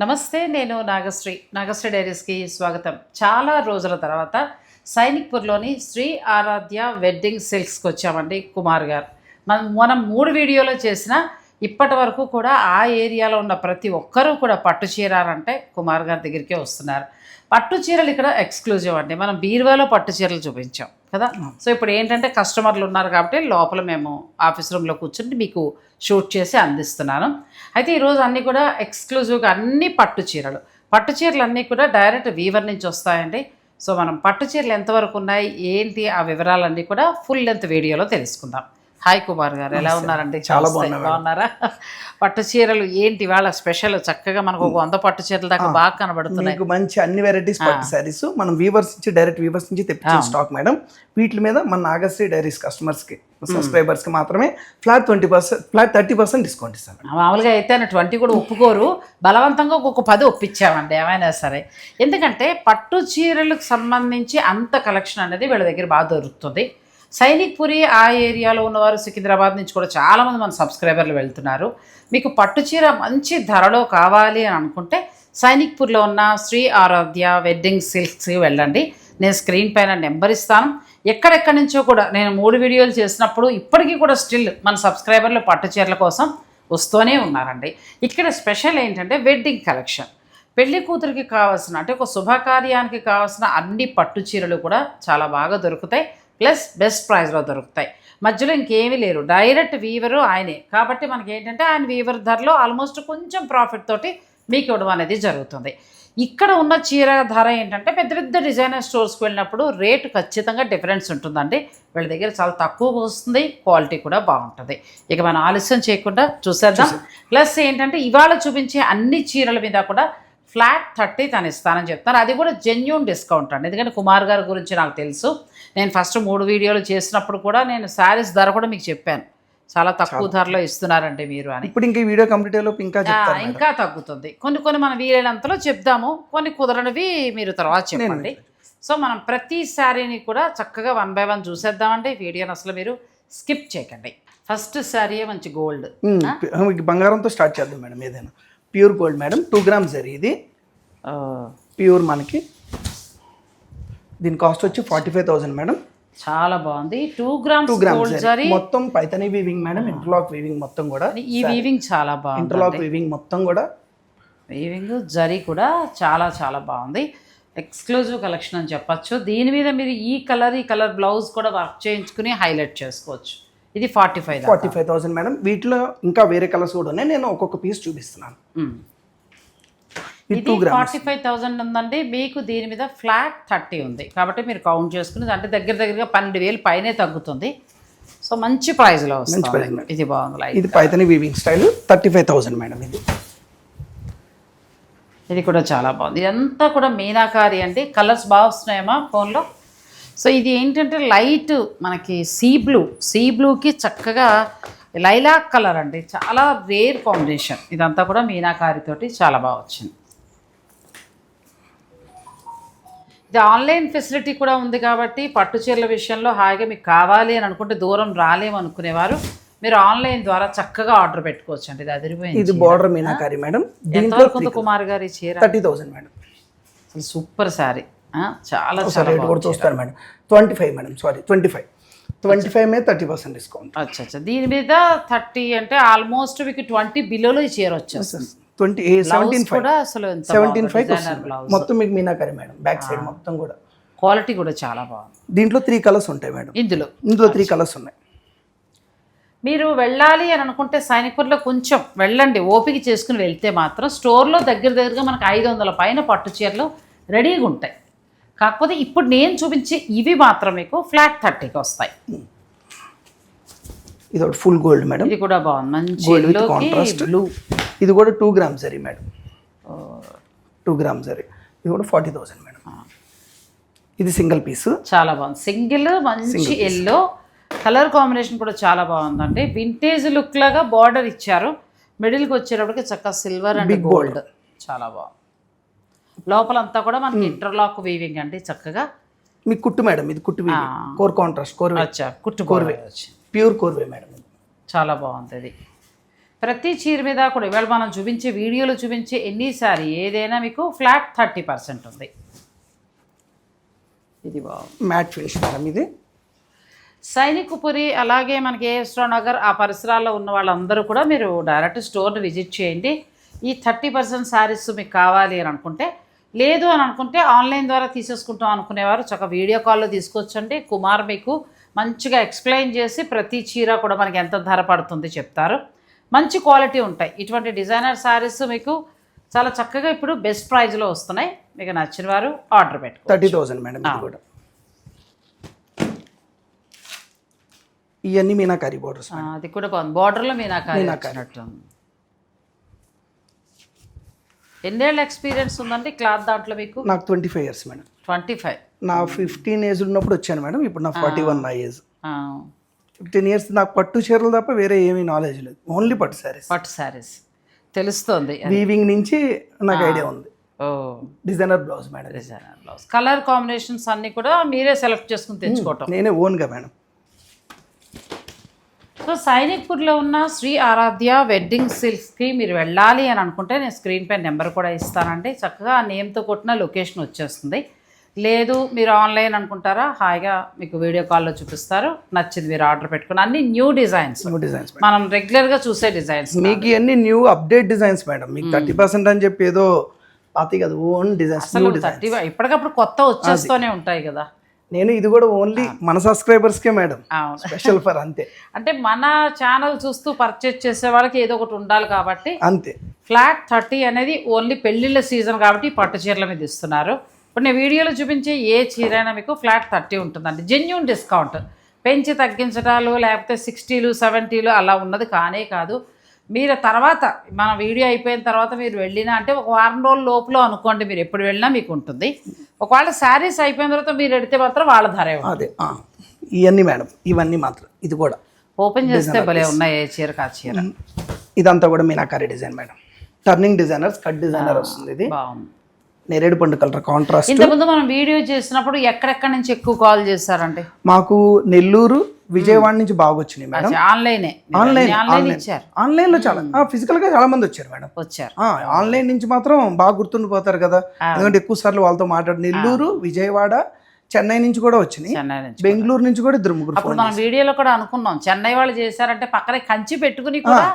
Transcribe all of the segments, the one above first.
నమస్తే, నేను నాగశ్రీ డైరీస్కి స్వాగతం. చాలా రోజుల తర్వాత సైనిక్పూర్లోని శ్రీ ఆరాధ్య వెడ్డింగ్ సిల్క్స్కి వచ్చామండి. కుమార్ గారు మనం 3 వీడియోలు చేసిన ఇప్పటి వరకు కూడా ఆ ఏరియాలో ఉన్న ప్రతి ఒక్కరూ కూడా పట్టు చీరాలంటే కుమార్ గారి దగ్గరికే వస్తున్నారు. పట్టు చీరలు ఇక్కడ ఎక్స్క్లూజివ్ అండి. మనం బీరువాలో పట్టు చీరలు చూపించాం కదా. సో ఇప్పుడు ఏంటంటే కస్టమర్లు ఉన్నారు కాబట్టి లోపల మేము ఆఫీస్ రూమ్లో కూర్చుని మీకు షూట్ చేసి అందిస్తున్నాను. అయితే ఈరోజు అన్నీ కూడా ఎక్స్క్లూజివ్గా అన్ని పట్టు చీరలు అన్నీ కూడా డైరెక్ట్ వీవర్ నుంచి వస్తాయండి. సో మనం పట్టు చీరలు ఎంతవరకు ఉన్నాయి ఏంటి ఆ వివరాలన్నీ కూడా ఫుల్ లెంత్ వీడియోలో తెలుసుకుందాం. హాయ్ కుమార్ గారు, ఎలా ఉన్నారండి? చాలా బాగున్నారా? పట్టు చీరలు ఏంటి వాళ్ళ స్పెషల్? చక్కగా మనకు 100 పట్టు చీరల దాకా బాగా కనబడుతున్నాయి. మీకు మంచి అన్ని వెరైటీస్ పట్టు శారీస్ మనం వీవర్స్ నుంచి డైరెక్ట్ వీవర్స్ నుంచి తెప్పించిన స్టాక్ మేడం. వీటి మీద మన నాగశ్రీ డైరీస్ కస్టమర్స్కి సబ్స్క్రైబర్స్కి మాత్రమే ఫ్లాట్ 30% డిస్కౌంట్ ఇస్తాను. మామూలుగా అయితే 20 కూడా ఒప్పుకోరు, బలవంతంగా ఒక 10 ఒప్పించామండి ఏమైనా సరే. ఎందుకంటే పట్టు చీరలకు సంబంధించి అంత కలెక్షన్ అనేది వీళ్ళ దగ్గర బాగా దొరుకుతుంది. సైనిక్పురి ఆ ఏరియాలో ఉన్నవారు సికింద్రాబాద్ నుంచి కూడా చాలామంది మన సబ్స్క్రైబర్లు వెళ్తున్నారు. మీకు పట్టు చీర మంచి ధరలో కావాలి అని అనుకుంటే సైనిక్పూర్లో ఉన్న శ్రీ ఆరాధ్య వెడ్డింగ్ సిల్క్స్కి వెళ్ళండి. నేను స్క్రీన్ పైన నెంబర్ ఇస్తాను. ఎక్కడెక్కడి నుంచో కూడా నేను 3 వీడియోలు చేసినప్పుడు ఇప్పటికీ కూడా స్టిల్ మన సబ్స్క్రైబర్లు పట్టు చీరల కోసం వస్తూనే ఉన్నారండి. ఇక్కడ స్పెషల్ ఏంటంటే వెడ్డింగ్ కలెక్షన్. పెళ్లి కూతురికి కావాల్సిన అంటే ఒక శుభకార్యానికి కావాల్సిన అన్ని పట్టు చీరలు కూడా చాలా బాగా దొరుకుతాయి. ప్లస్ బెస్ట్ ప్రైస్లో దొరుకుతాయి. మధ్యలో ఇంకేమీ లేరు, డైరెక్ట్ వీవరు ఆయనే కాబట్టి మనకి ఏంటంటే ఆయన వీవర్ ధరలో ఆల్మోస్ట్ కొంచెం ప్రాఫిట్ తోటి మీకు ఇవ్వడం అనేది జరుగుతుంది. ఇక్కడ ఉన్న చీర ధర ఏంటంటే పెద్ద పెద్ద డిజైనర్ స్టోర్స్కి వెళ్ళినప్పుడు రేటు ఖచ్చితంగా డిఫరెన్స్ ఉంటుందండి. వీళ్ళ దగ్గర చాలా తక్కువగా వస్తుంది, క్వాలిటీ కూడా బాగుంటుంది. ఇక మనం ఆలస్యం చేయకుండా చూసేద్దాం. ప్లస్ ఏంటంటే ఇవాళ చూపించే అన్ని చీరల మీద కూడా ఫ్లాట్ 30 తను ఇస్తానని చెప్తాను. అది కూడా జెన్యూన్ డిస్కౌంట్ అండి. ఎందుకంటే కుమార్ గారి గురించి నాకు తెలుసు. నేను ఫస్ట్ 3 వీడియోలు చేసినప్పుడు కూడా నేను శారీస్ ధర కూడా మీకు చెప్పాను, చాలా తక్కువ ధరలో ఇస్తున్నారండి మీరు అని. ఇప్పుడు ఇంకా వీడియో కంప్లీట్ అయ్యేలోపు ఇంకా తగ్గుతుంది. కొన్ని మనం వీలైనంతలో చెప్దాము, కొన్ని కుదరనివి మీరు తర్వాత చెప్పండి. సో మనం ప్రతి శారీని కూడా చక్కగా 1 by 1 చూసేద్దామండి. వీడియోని అసలు మీరు స్కిప్ చేయకండి. ఫస్ట్ శారీ మంచి గోల్డ్ బంగారంతో స్టార్ట్ చేద్దాం మేడం. ఏదైనా pure gold madam, 2 grams zari. ఇది ప్యూర్ మనకి దీని కాస్ట్ వచ్చి 45,000 మేడం. చాలా బాగుంది. 2 grams గోల్డ్ జరీ, మొత్తం Paithani weaving madam. Interlock weaving మొత్తం కూడా. ఈ వీవింగ్ చాలా బాగుంది. ఇంటర్లాక్ వీవింగ్ మొత్తం కూడా వీవింగ్ జరీ కూడా చాలా చాలా బాగుంది. ఎక్స్క్లూజివ్ కలెక్షన్ అని చెప్పచ్చు. దీని మీద మీరు ఈ కలర్ బ్లౌజ్ కూడా వర్క్ చేయించుకుని హైలైట్ చేసుకోవచ్చు. ఇది 45,000 మేడం. వీటిలో ఇంకా వేరే కలర్స్ కూడా ఉన్నాయి, నేను ఒక్కొక్క పీస్ చూపిస్తున్నాను. ఇది 45,000 ఉందండి. మీకు దీని మీద ఫ్లాట్ 30 ఉంది కాబట్టి మీరు కౌంట్ చేసుకుని అంటే దగ్గరగా 12,000 పైనే తగ్గుతుంది. సో మంచి ప్రైస్లో వస్తుంది. ఇది బాగుంది. ఇది పైతని వీవింగ్ స్టైల్ 35,000 మేడం. ఇది కూడా చాలా బాగుంది. ఇదంతా కూడా మీనాకారి అండి. కలర్స్ బాగా వస్తున్నాయమ్మా ఫోన్లో. సో ఇది ఏంటంటే లైట్ మనకి సీ బ్లూకి చక్కగా లైలాక్ కలర్ అండి. చాలా రేర్ కాంబినేషన్. ఇదంతా కూడా మీనాకారితోటి చాలా బాగా వచ్చింది. ఇది ఆన్లైన్ ఫెసిలిటీ కూడా ఉంది కాబట్టి పట్టు చీరల విషయంలో హాయిగా మీకు కావాలి అని అనుకుంటే దూరం రాలేమనుకునేవారు మీరు ఆన్లైన్ ద్వారా చక్కగా ఆర్డర్ పెట్టుకోవచ్చు అండి. ఇది అదిరిపోయింది. ఇది బార్డర్ మీనాకారి మేడం. ఎంతవరకు కుమార్ గారి చీర? 30,000 మేడం. అసలు సూపర్ శారీ. చాలా చూస్తారు మేడం. 25 మేడం, సారీ 25 మీద 30% డిస్కౌంట్. అచ్చా, దీని మీద 30 అంటే ఆల్మోస్ట్ మీకు 20 బిలోలో ఈ చీర వచ్చేస్తుంది. 17.5 మొత్తం మీకు మీనాకారి మేడం. బ్యాక్ సైడ్ మొత్తం కూడా క్వాలిటీ కూడా చాలా బాగుంది. దీంట్లో 3 కలర్స్ ఉంటాయి మేడం. ఇందులో 3 కలర్స్ ఉన్నాయి. మీరు వెళ్ళాలి అని అనుకుంటే సైనిక్పూర్లో కొంచెం వెళ్ళండి, ఓపిక చేసుకుని వెళ్తే మాత్రం స్టోర్లో దగ్గరగా మనకు 500 పైన పట్టు చీరలు రెడీగా ఉంటాయి. కాకపోతే ఇప్పుడు నేను చూపించే ఇవి మాత్రం మీకు ఫ్లాట్ 30కి వస్తాయి. ఇది ఒకటి ఫుల్ గోల్డ్ మేడం. ఇది కూడా బాగుంది, మంచి బ్లూ. ఇది కూడా 2 grams zari madam. 2 grams zari. ఇది కూడా 40,000 మేడం. ఇది సింగిల్ పీస్. చాలా బాగుంది. సింగిల్ మంచి ఎల్లో కలర్ కాంబినేషన్ కూడా చాలా బాగుందండి. వింటేజ్ లుక్ లాగా బార్డర్ ఇచ్చారు. మిడిల్కి వచ్చేటప్పటికి చక్కగా సిల్వర్ అండ్ గోల్డ్ చాలా బాగుంది. లోపలంతా కూడా మనకి ఇంటర్లాక్ వీవింగ్ అండి. చక్కగా మీకు కుట్టు మేడం. ఇది కుట్టు కోర్ కాంట్రాస్ట్ కోర్వే. కుట్టు కోర్వే ప్యూర్ కోర్వే మేడం. చాలా బాగుంది. ఇది ప్రతి చీర మీద కూడా ఇవాళ మనం చూపించే వీడియోలో చూపించే ఎన్ని సారీ ఏదైనా మీకు ఫ్లాట్ 30% ఉంది. ఇది బాగుంది మ్యాట్ ఫినిష్ మేడం. ఇది సైనిక్పురి అలాగే మనకి ఏఎస్ట్రో నగర్ ఆ పరిసరాల్లో ఉన్న వాళ్ళందరూ కూడా మీరు డైరెక్ట్ స్టోర్ని విజిట్ చేయండి. ఈ 30% శారీస్ మీకు కావాలి అని అనుకుంటే, లేదు అని అనుకుంటే ఆన్లైన్ ద్వారా తీసేసుకుంటాం అనుకునేవారు చక్కగా వీడియో కాల్లో తీసుకొచ్చండి. కుమార్ మీకు మంచిగా ఎక్స్ప్లెయిన్ చేసి ప్రతి చీర కూడా మనకి ఎంత ధర పడుతుంది చెప్తారు. మంచి క్వాలిటీ ఉంటాయి. ఇటువంటి డిజైనర్ శారీస్ మీకు చాలా చక్కగా ఇప్పుడు బెస్ట్ ప్రైజ్లో వస్తున్నాయి. మీకు నచ్చిన వారు ఆర్డర్ పెట్టుకో. 30,000 మేడం. ఇది కూడా ఇవన్నీ మీనాకారి బోర్డర్స్. అది కూడా బాగుంది. బార్డర్లో మీనాకారి వచ్చినట్టు. ఎన్నేళ్ళ ఎక్స్పీరియన్స్ ఉందండి క్లాత్ దాంట్లో మీకు? నాకు 25 years మేడం. 25. నా 15 ఏజ్ ఉన్నప్పుడు వచ్చాను మేడం. ఇప్పుడు నా 41 నా ఏజ్. 15 years నాకు పట్టు చీరలు తప్ప వేరే ఏమీ నాలెడ్జ్ లేదు. ఓన్లీ పట్టు శారీస్. పట్టు శారీస్ తెలుస్తుంది. వీవింగ్ నుంచి నాకు ఐడియా ఉంది. ఓ designer blouse madam. Designer blouse colour combinations అన్నీ కూడా మీరే సెలెక్ట్ చేసుకుని తెచ్చుకోవటం. నేనే ఓన్గా మేడం. సో సైనిక్పూర్లో ఉన్న శ్రీ ఆరాధ్య వెడ్డింగ్ సిల్క్స్కి మీరు వెళ్ళాలి అని అనుకుంటే నేను స్క్రీన్ పై నెంబర్ కూడా ఇస్తానండి. చక్కగా ఆ నేమ్తో కొట్టిన లొకేషన్ వచ్చేస్తుంది. లేదు మీరు ఆన్లైన్ అనుకుంటారా, హాయిగా మీకు వీడియో కాల్లో చూపిస్తారు. నచ్చింది మీరు ఆర్డర్ పెట్టుకుని. అన్ని న్యూ డిజైన్స్ మనం రెగ్యులర్గా చూసే డిజైన్స్. మీకు ఇవన్నీ న్యూ అప్డేట్ డిజైన్స్ మేడం. మీకు 30% అని చెప్పి ఏదో పాతి కదా, ఓన్ డిజైన్స్. ఇప్పటికప్పుడు కొత్త వచ్చేస్తూనే ఉంటాయి కదా. నేను ఇది కూడా ఓన్లీ మన సబ్స్క్రైబర్స్కే మేడం, స్పెషల్ ఫర్ అంతే. అంటే మన ఛానల్ చూస్తూ పర్చేజ్ చేసే వాళ్ళకి ఏదో ఒకటి ఉండాలి కాబట్టి అంతే. ఫ్లాట్ 30 అనేది ఓన్లీ పెళ్ళిళ్ళ సీజన్ కాబట్టి పట్టు చీరల మీద ఇస్తున్నారు. ఇప్పుడు నేను వీడియోలో చూపించే ఏ చీర అయినా మీకు ఫ్లాట్ 30 ఉంటుందండి. Genuine discount. పెంచి తగ్గించడాలు లేకపోతే 60s 70s అలా ఉన్నది కానే కాదు. మీరు తర్వాత మన వీడియో అయిపోయిన తర్వాత మీరు వెళ్ళినా అంటే ఒక వారం రోజుల లోపల అనుకోండి, మీరు ఎప్పుడు వెళ్ళినా మీకు ఉంటుంది. ఒకవేళ శారీస్ అయిపోయిన తర్వాత మీరు ఎడితే మాత్రం వాళ్ళ ధరే అదే. ఇవన్నీ మేడం, ఇవన్నీ మాత్రం. ఇది కూడా ఓపెన్ చేస్తే భలే ఉన్నాయి. ఏ చీర కా చీర. ఇదంతా కూడా meenakari design madam. Turning designers, cut designer వస్తుంది. ఇది బాగుంది. నేరేడు పండు కలర్ కాంట్రాస్ట్. ఇంతకుముందు మనం వీడియో చేసినప్పుడు ఎక్కడెక్కడ నుంచి ఎక్కువ కాల్ చేశారంటే మాకు నెల్లూరు, విజయవాడ నుంచి బాగా వచ్చినాయి మేడం. ఆన్లైన్ లో చాలా, ఫిజికల్ గా చాలా మంది వచ్చారు మేడం. వచ్చారు. ఆన్లైన్ నుంచి మాత్రం బాగా గుర్తుండిపోతారు కదా, ఎందుకంటే ఎక్కువ సార్లు వాళ్ళతో మాట్లాడు. నెల్లూరు, విజయవాడ, చెన్నై నుంచి కూడా వచ్చినాయి. బెంగళూరు నుంచి కూడా 2-3. అప్పుడు మనం వీడియోలో కూడా అనుకున్నాం చెన్నై వాళ్ళు చేశారంటే పక్కనే కంచి పెట్టుకుని కూడా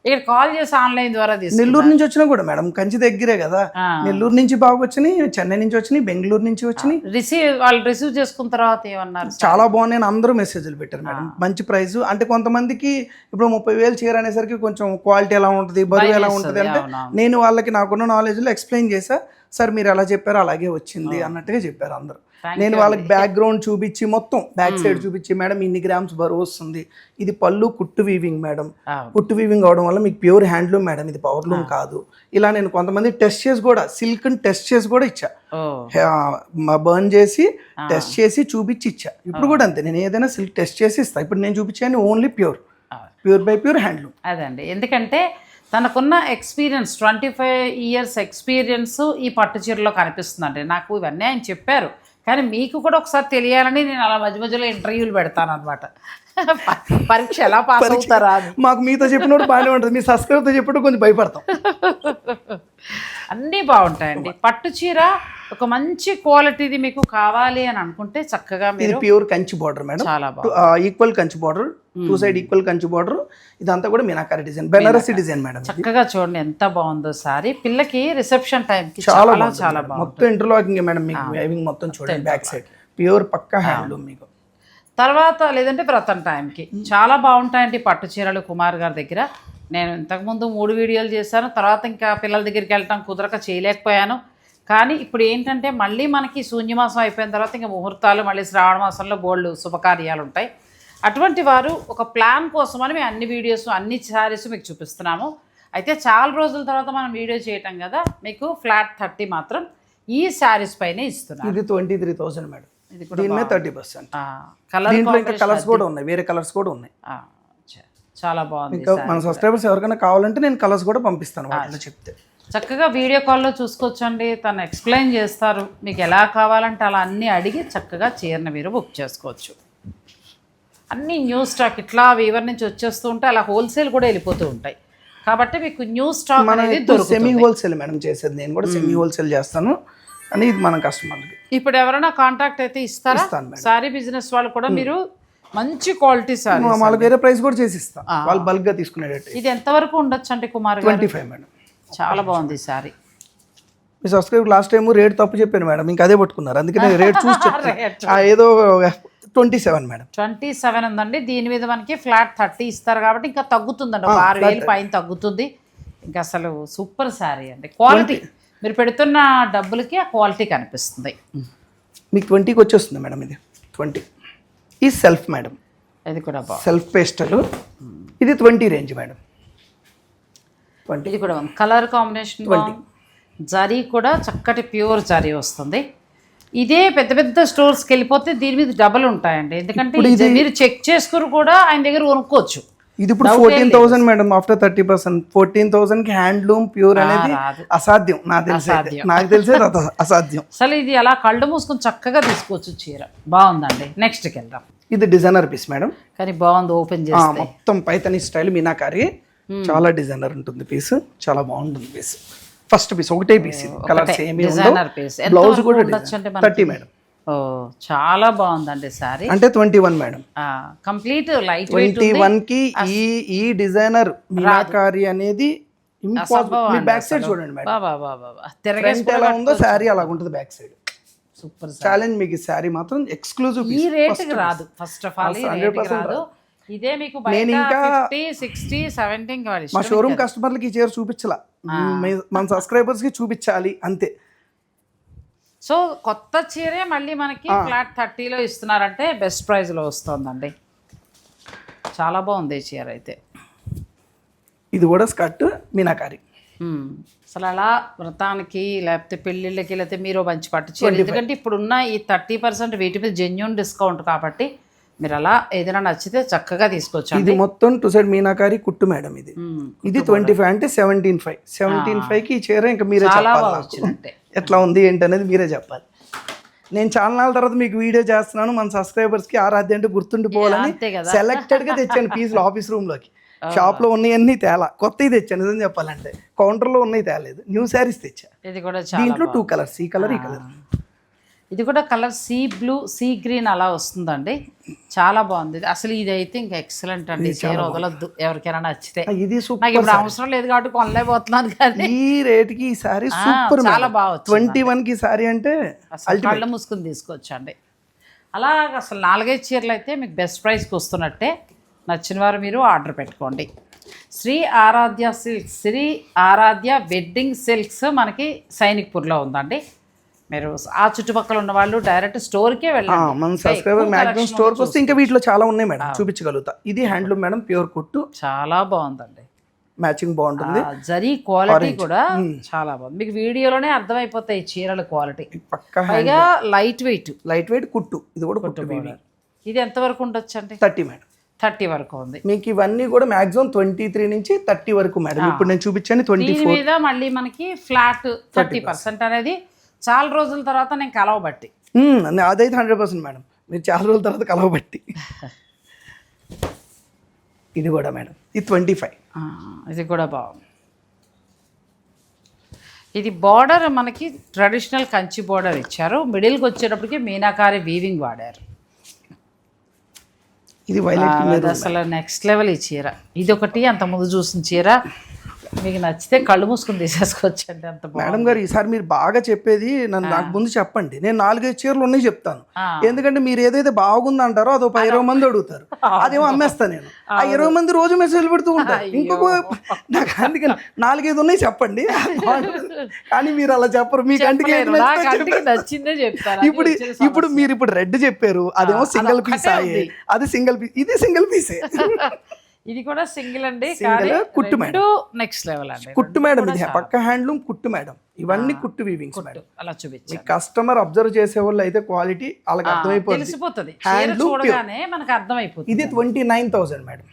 ఇక్కడ కాల్ చేసి ఆన్లైన్ ద్వారా నెల్లూరు నుంచి వచ్చినా కూడా మేడం, కంచి దగ్గరే కదా. నెల్లూరు నుంచి బాగా వచ్చినాయి, చెన్నై నుంచి వచ్చినాయి, బెంగళూరు నుంచి వచ్చినాయి. వాళ్ళు రిసీవ్ చేసుకున్న తర్వాత ఏమన్నారు? చాలా బాగున్నాయి. అందరూ మెసేజ్లు పెట్టారు మేడం. మంచి ప్రైస్. అంటే కొంతమందికి ఇప్పుడు 30,000 చీర అనేసరికి కొంచెం క్వాలిటీ ఎలా ఉంటుంది, బరువు ఎలా ఉంటుంది అంటే నేను వాళ్ళకి నాకున్న నాలెడ్జ్లో ఎక్స్ప్లెయిన్ చేసా. సార్ మీరు ఎలా చెప్పారో అలాగే వచ్చింది అన్నట్టుగా చెప్పారు అందరూ. నేను వాళ్ళకి బ్యాక్గ్రౌండ్ చూపించి మొత్తం బ్యాక్ సైడ్ చూపించి, మేడం ఇన్ని గ్రామ్స్ బరువు వస్తుంది, ఇది పళ్ళు కుట్టు వీవింగ్ మేడం, కుట్టు వీవింగ్ అవడం వల్ల మీకు ప్యూర్ హ్యాండ్లూమ్ మేడం, ఇది పవర్లూమ్ కాదు. ఇలా నేను కొంతమంది టెస్ట్ చేసి కూడా, సిల్క్ టెస్ట్ చేసి కూడా ఇచ్చా, బర్న్ చేసి టెస్ట్ చేసి చూపించి ఇచ్చా. ఇప్పుడు కూడా అంతే, నేను ఏదైనా సిల్క్ టెస్ట్ చేసి ఇస్తా. ఇప్పుడు నేను చూపించాను only pure by pure handloom. అదండి, ఎందుకంటే తనకున్న ఎక్స్పీరియన్స్ 25 years ఎక్స్పీరియన్స్ ఈ పట్టు చీరలో కనిపిస్తుందండి. నాకు ఇవన్నీ ఆయన చెప్పారు, కానీ మీకు కూడా ఒకసారి తెలియాలని నేను అలా మధ్య మధ్యలో ఇంటర్వ్యూలు పెడతాను అనమాట. పరీక్ష ఎలా పాస్ అవుతారా? మాకు మీతో చెప్పినప్పుడు బాగానే ఉంటుంది, మీ సబ్స్క్రైబర్తో చెప్పినప్పుడు కొంచెం భయపడతాం. అన్నీ బాగుంటాయండి. పట్టు చీర ఒక మంచి క్వాలిటీది మీకు కావాలి అని అనుకుంటే చక్కగా మీరు. ప్యూర్ కంచి బార్డర్ మేడం, చాలా equal Kanchi border, 2 side equal Kanchi border. ఇదంతా కూడా meenakari design, Banarasi design madam. చక్కగా చూడండి ఎంత బాగుందో సారీ. పిల్లకి రిసెప్షన్ టైం కి చాలా బాగుంది. మొత్తం ఇంటర్లాకింగ్ మేడం. మీకు వేవింగ్ మొత్తం చూడండి, బ్యాక్ సైడ్ ప్యూర్ పక్కా హ్యాండ్లూమ్. మీకు తర్వాత లేదంటే వ్రతం టైంకి చాలా బాగుంటాయండి పట్టు చీరలు కుమార్ గారి దగ్గర. నేను ఇంతకుముందు 3 వీడియోలు చేశాను, తర్వాత ఇంకా పిల్లల దగ్గరికి వెళ్ళటం కుదరక చేయలేకపోయాను. కానీ ఇప్పుడు ఏంటంటే మళ్ళీ మనకి శూన్యమాసం అయిపోయిన తర్వాత ఇంకా ముహూర్తాలు, మళ్ళీ శ్రావణ మాసంలో బోల్డ్ శుభకార్యాలు ఉంటాయి. అటువంటి వారు ఒక ప్లాన్ కోసమని మేము అన్ని వీడియోస్, అన్ని శారీస్ మీకు చూపిస్తున్నాము. అయితే చాలా రోజుల తర్వాత మనం వీడియో చేయటం కదా, మీకు ఫ్లాట్ 30 మాత్రం ఈ శారీస్ పైనే ఇస్తున్నాం. ఇది 23,000 మేడం. దీని మీద 30%. కలర్స్ కూడా ఉన్నాయి, వేరే కలర్స్ కూడా ఉన్నాయి. చాలా బాగుంది. ఇంకా మన సబ్స్క్రైబర్స్ ఎవరికైనా కావాలంటే నేను కలర్స్ కూడా పంపిస్తాను వాళ్ళు చెప్తే. చక్కగా వీడియో కాల్లో చూసుకోవచ్చండి, తను ఎక్స్ప్లెయిన్ చేస్తారు. మీకు ఎలా కావాలంటే అలా అన్నీ అడిగి చక్కగా చీరను మీరు బుక్ చేసుకోవచ్చు. అన్నీ న్యూ స్టాక్ ఇట్లా వీవర్ నుంచి వచ్చేస్తూ ఉంటే అలా హోల్సేల్ కూడా వెళ్ళిపోతూ ఉంటాయి. కాబట్టి మీకు న్యూ స్టాక్ మనం అనేది సెమీ దొరుకుతుంది. హోల్సేల్ మేడం చేసేది, నేను కూడా సెమీ హోల్సేల్ చేస్తాను అని ఇది మన కస్టమర్కి ఇప్పుడు ఎవరైనా కాంటాక్ట్ అయితే ఇస్తారా? ఇస్తాను మేడం. సారీ బిజినెస్ వాళ్ళు కూడా మీరు మంచి క్వాలిటీ సారీ, వాళ్ళకి వేరే ప్రైస్ కూడా చేసి ఇస్తాం, వాళ్ళు బల్క్ గా తీసుకునేటట్టు. ఇది ఎంతవరకు ఉండొచ్చు అంటే కుమార్ గారు? 25 మేడం. చాలా బాగుంది సారీ. మీ సబ్స్క్రైబర్ లాస్ట్ టైం రేట్ తప్పు చెప్పాను మేడం, ఇంకా అదే పట్టుకున్నారు, అందుకని రేట్ చూసి చెప్తాను. ఏదో 27 మేడం. 27 ఉందండి. దీని మీద మనకి ఫ్లాట్ 30 ఇస్తారు కాబట్టి ఇంకా తగ్గుతుందండి, ఒక 6,000 పైన తగ్గుతుంది. ఇంకా అసలు సూపర్ శారీ అండి. క్వాలిటీ మీరు పెడుతున్న డబ్బులకి ఆ క్వాలిటీ కనిపిస్తుంది. మీకు 20కి వచ్చేస్తుంది మేడం. ఇది 20 ఈ సెల్ఫ్ మేడం, ఇది కూడా బాగుంది. సెల్ఫ్ పేస్టల్, ఇది 20 రేంజ్ మేడం. 20 ఇది కూడా కలర్ కాంబినేషన్ జరీ కూడా చక్కటి ప్యూర్ జరీ వస్తుంది. ఇదే పెద్ద పెద్ద స్టోర్స్కి వెళ్ళిపోతే దీని మీద డబల్ ఉంటాయండి, ఎందుకంటే మీరు చెక్ చేసుకుని కూడా ఆయన దగ్గర కొనుక్కోవచ్చు. ఇది ఇప్పుడు 14,000 మేడం, ఆఫ్టర్ 30%. 14,000కి హ్యాండ్లూమ్ ప్యూర్ అనేది అసాధ్యం, నాకు తెలిసేది అసాధ్యం. అసలు ఇది అలా కళ్ళు మూసుకొని చక్కగా తీసుకోవచ్చు చీర. బాగుందండి. నెక్స్ట్కి వెళ్దాం. ఇది డిజైనర్ పీస్ మేడం, కానీ బాగుంది. ఓపెన్ చేస్తే మొత్తం పైతని స్టైల్ మీనాకారి, చాలా డిజైనర్ ఉంటుంది పీస్, చాలా బాగుంటుంది పీస్. ఫస్ట్ పీస్ ఒకటే పీస్, ఇది colour same, designer piece. Blouse కూడా 30 మేడం. ఓ చాలా బాగుందండి సారీ. అంటే 21 మేడం. Complete light weight. 21కి ఈ డిజైనర్ మీనాకారి అనేది ఇంపాసిబుల్. మీ బ్యాక్ సైడ్ చూడండి మేడం, ఫ్రంట్ ఎలా ఉందో శారీ అలా ఉంటుంది బ్యాక్ సైడ్. సూపర్ ఛాలెంజ్ మీకు శారీ మాత్రం ఎక్స్క్లూజివ్ ఈ రేట్కి రాదు. ఫస్ట్ ఆఫ్ ఆల్ 100% రాదు. ఇదే మీకు బయట 50, 60, 70 మా షోరూమ్ కస్టమర్లకి ఈ చీర చూపించాల, మన సబ్స్క్రైబర్స్ కి చూపించాలి అంతే. సో కొత్త చీరే మళ్ళీ మనకి ఫ్లాట్ 30లో ఇస్తున్నారంటే బెస్ట్ ప్రైస్లో వస్తుందండి. చాలా బాగుంది ఈ చీర అయితే. ఇది కూడా స్కర్ట్ మీనాకారి. అసలు అలా వ్రతానికి లేకపోతే పెళ్ళిళ్ళకి లేకపోతే మీరు మంచి పట్టు చీర, ఎందుకంటే ఇప్పుడున్న ఈ 30% వీటి మీద జెన్యూన్ డిస్కౌంట్ కాబట్టి మీరు అలా ఏదైనా నచ్చితే చక్కగా తీసుకోవచ్చు. ఇది మొత్తం 2 సైడ్ మీనాకారి కుట్టు మేడం. ఇది 25 అంటే 17.5కి ఈ చీర ఇంకా మీరే చెప్పాలి ఎట్లా ఉంది ఏంటి అనేది మీరే చెప్పాలి. నేను చాలా నాళ్ళ తర్వాత మీకు వీడియో చేస్తున్నాను, మన సబ్స్క్రైబర్స్కి ఆరాధ్య అంటే గుర్తుండిపోవాలని సెలెక్టెడ్గా తెచ్చాను పీసులు ఆఫీస్ రూమ్లోకి. షాప్లో ఉన్నవన్నీ తేలా, కొత్తవి తెచ్చాను నిజం చెప్పాలంటే. కౌంటర్లో ఉన్నవి తేలేదు, న్యూ శారీస్ తెచ్చా. ఇది కూడా దీంట్లో 2 కలర్స్, ఈ కలర్ ఈ కలర్. ఇది కూడా colour sea blue sea green అలా వస్తుందండి, చాలా బాగుంది. అసలు ఇది అయితే ఇంకా ఎక్సలెంట్ అండి. చీర వదలొద్దు ఎవరికైనా నచ్చితే. ఇది నాకు ఇప్పుడు అవసరం లేదు కాబట్టి కొనలేకపోతున్నాను, కానీ ఈ రేట్కి ఈ సారీ సూపర్, చాలా బాగా 21కి సారీ అంటే కళ్ళు మూసుకుని తీసుకోవచ్చండి. అలా అసలు 4-5 చీరలు అయితే మీకు బెస్ట్ ప్రైస్కి వస్తున్నట్టే. నచ్చిన వారు మీరు ఆర్డర్ పెట్టుకోండి. శ్రీ ఆరాధ్య silks, Shri Aaradhya wedding silks మనకి సైనిక్పూర్లో ఉందండి. మీరు ఆ చుట్టుపక్కల ఉన్న వాళ్ళు డైరెక్ట్ స్టోర్కే వెళ్ళండి. మన సబ్స్క్రైబర్ మ్యాక్సిమం స్టోర్కి వస్తే ఇంకా వీటిలో చాలా ఉన్నాయి మేడం, చూపించగలుగుతా. ఇది హ్యాండ్లూమ్ మేడం, ప్యూర్ కుట్టు, చాలా బాగుందండి. మ్యాచింగ్ బాగుంటుంది. జరీ క్వాలిటీ కూడా చాలా బాగుంది. మీకు వీడియోలోనే అర్థమైపోతాయి చీరల క్వాలిటీ. పైగా లైట్ వెయిట్ కుట్టు. ఇది కూడా కుట్టు. ఇది ఎంతవరకు ఉండొచ్చు అంటే 30 మేడం. 30 వరకు ఉంది. మీకు ఇవన్నీ కూడా మాక్సిమం 23 నుంచి 30 వరకు మేడం. ఇప్పుడు నేను చూపించాను 24. దీని మీద మళ్ళీ మనకి ఫ్లాట్ 30% అనేది చాలా రోజుల తర్వాత నేను కలవబట్టి, అదైతే 100% మేడం, మీరు చాలా రోజుల తర్వాత కలవబట్టి. ఇది కూడా మేడం, ఇది 25. ఇది కూడా బాగుంది. ఇది బార్డర్ మనకి ట్రెడిషనల్ కంచి బార్డర్ ఇచ్చారు, మిడిల్కి వచ్చేటప్పటికి మీనాకారి వీవింగ్ వాడారు. ఇది వైలెట్, అసలు నెక్స్ట్ లెవెల్ ఈ చీర. ఇది ఒకటి అంత ముందు చూసిన చీర, మీకు నచ్చితే కళ్ళు మూసుకుని తీసేసుకోవచ్చు అండి, అంత బాగుంది. మేడం గారు ఈసారి మీరు బాగా చెప్పేది నాకు ముందు చెప్పండి, నేను 4-5 చీరలు ఉన్నాయి చెప్తాను. ఎందుకంటే మీరు ఏదైతే బాగుంది అంటారో అది 20 మంది అడుగుతారు, అదేమో అమ్మేస్తా నేను. ఆ 20 మంది రోజు మెసేజ్ పెడుతూ ఉంటారు. ఇంకొక నాకు అందుకని 4-5 ఉన్నాయి చెప్పండి, కానీ మీరు అలా చెప్పరు. మీ కంటికి నచ్చిందే చెప్తారు. ఇప్పుడు మీరు ఇప్పుడు రెడ్ చెప్పారు, అదేమో సింగిల్ పీస్ అయ్యే, అది సింగిల్ పీస్, ఇది సింగిల్ పీసే. ఇది కూడా సింగిల్ అండి, కుట్టు మేడం, నెక్స్ట్ లెవెల్ అండి. కుట్టు మేడం, ఇది పక్క హ్యాండ్లూమ్ కుట్టు మేడం. ఇవన్నీ కుట్టు వీవింగ్స్ మేడం. అలా చూపించి కస్టమర్ అబ్జర్వ్ చేసే వాళ్ళు అయితే క్వాలిటీ వాళ్ళకి అర్థమైపోతుంది, చూడగానే మనకు అర్థమైపోతుంది. ఇది 29,000 మేడం.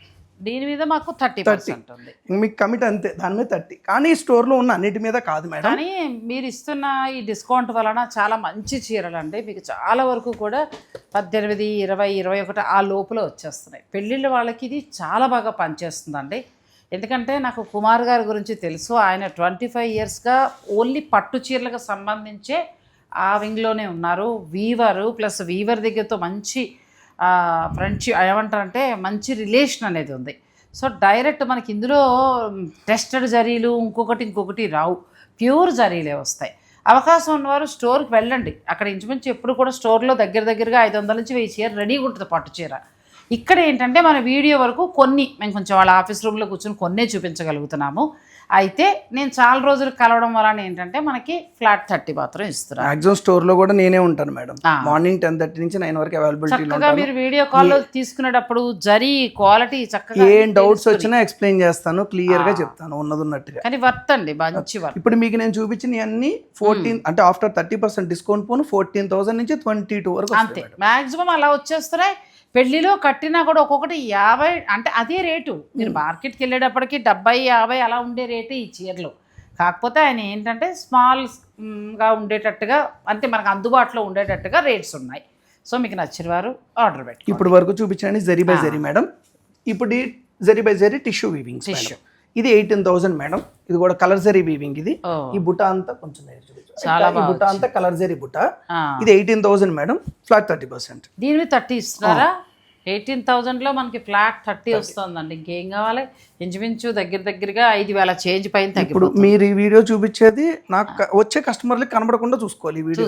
దీని మీద మాకు 30% ఉంది. మీకు కమిట్ అంతే, దాని మీద 30. కానీ ఈ స్టోర్లో ఉన్న అన్నిటి మీద కాదు మేడం. కానీ మీరు ఇస్తున్న ఈ డిస్కౌంట్ వలన చాలా మంచి చీరలు అండి, మీకు చాలా వరకు కూడా 18, 20, 21 ఆ లోపల వచ్చేస్తున్నాయి. పెళ్ళిళ్ళ వాళ్ళకి ఇది చాలా బాగా పనిచేస్తుందండి. ఎందుకంటే నాకు కుమార్ గారి గురించి తెలుసు. ఆయన 25 ఇయర్స్గా ఓన్లీ పట్టు చీరలకు సంబంధించే ఆ వింగ్లోనే ఉన్నారు. వీవరు ప్లస్ వీవర్ దగ్గరతో మంచి ఫ్రెండ్షిప్ ఏమంటారంటే మంచి రిలేషన్ అనేది ఉంది. సో డైరెక్ట్ మనకి ఇందులో టెస్టెడ్ జరీలు ఇంకొకటి రావు, ప్యూర్ జరీలే వస్తాయి. అవకాశం ఉన్నవారు స్టోర్కి వెళ్ళండి. అక్కడ ఇంచుమించు ఎప్పుడు కూడా స్టోర్లో దగ్గరగా 500 నుంచి 1000 చీర రెడీగా ఉంటుంది పట్టు చీర. ఇక్కడ ఏంటంటే మన వీడియో వరకు కొన్ని మేము కొంచెం వాళ్ళ ఆఫీస్ రూమ్లో కూర్చొని కొన్నే చూపించగలుగుతున్నాము. అయితే నేను చాలా రోజులు కలవడం వలన ఏంటంటే మనకి ఫ్లాట్ 30 మాత్రం ఇస్తున్నారు. మాక్సిమం స్టోర్లో కూడా నేనే ఉంటాను మేడం. మార్నింగ్ 10:30 నుంచి 9 వరకు అవైలబిలిటీలో చక్కగా మీరు వీడియో కాల్లో తీసుకునేటప్పుడు జరీ క్వాలిటీ చక్కగా ఏం డౌట్స్ వచ్చినా ఎక్స్ప్లెయిన్ చేస్తాను, క్లియర్గా చెప్తాను ఉన్నది ఉన్నట్టుగా. కానీ వర్త్ అండి, మంచి వర్త్. ఇప్పుడు మీకు నేను చూపించిన అన్ని 14 అంటే ఆఫ్టర్ 30% డిస్కౌంట్ పోను 14,000 నుంచి 22 వరకు అంతే మ్యాక్సిమం అలా వచ్చేస్తున్నాయి. పెళ్లిలో కట్టినా కూడా ఒక్కొక్కటి 50 అంటే అదే రేటు. మీరు మార్కెట్కి వెళ్ళేటప్పటికి 70-50 అలా ఉండే రేటు ఈ చీరలు. కాకపోతే ఆయన ఏంటంటే స్మాల్గా ఉండేటట్టుగా అంటే మనకు అందుబాటులో ఉండేటట్టుగా రేట్స్ ఉన్నాయి. సో మీకు నచ్చిన వారు ఆర్డర్ పెట్టి ఇప్పుడు వరకు చూపించండి జరీ బై జరీ మేడం. ఇప్పుడు zari by zari tissue weaving tissue ఇది 18,000 మేడం. ఇది కూడా కలర్ జరీ వీవింగ్. ఇది ఈ బుట్ట అంతా కొంచెం చాలా ఈ బుట్ట అంతా కలర్ జరీ బుట్ట. ఇది 18,000 మేడం, ఫ్లాట్ 30%. దీని 30 ఇస్తున్నారా? 18,000లో మనకి ఫ్లాట్ 30 వస్తుందండి. ఇంకేం కావాలి? ఇంచుమించు దగ్గరగా 5,000 చేంజ్ పైన తగ్గిపోతుంది. ఇప్పుడు మీరు ఈ వీడియో చూపించేది నాకు వచ్చే కస్టమర్లకి కనబడకుండా చూసుకోవాలి ఈ వీడియో.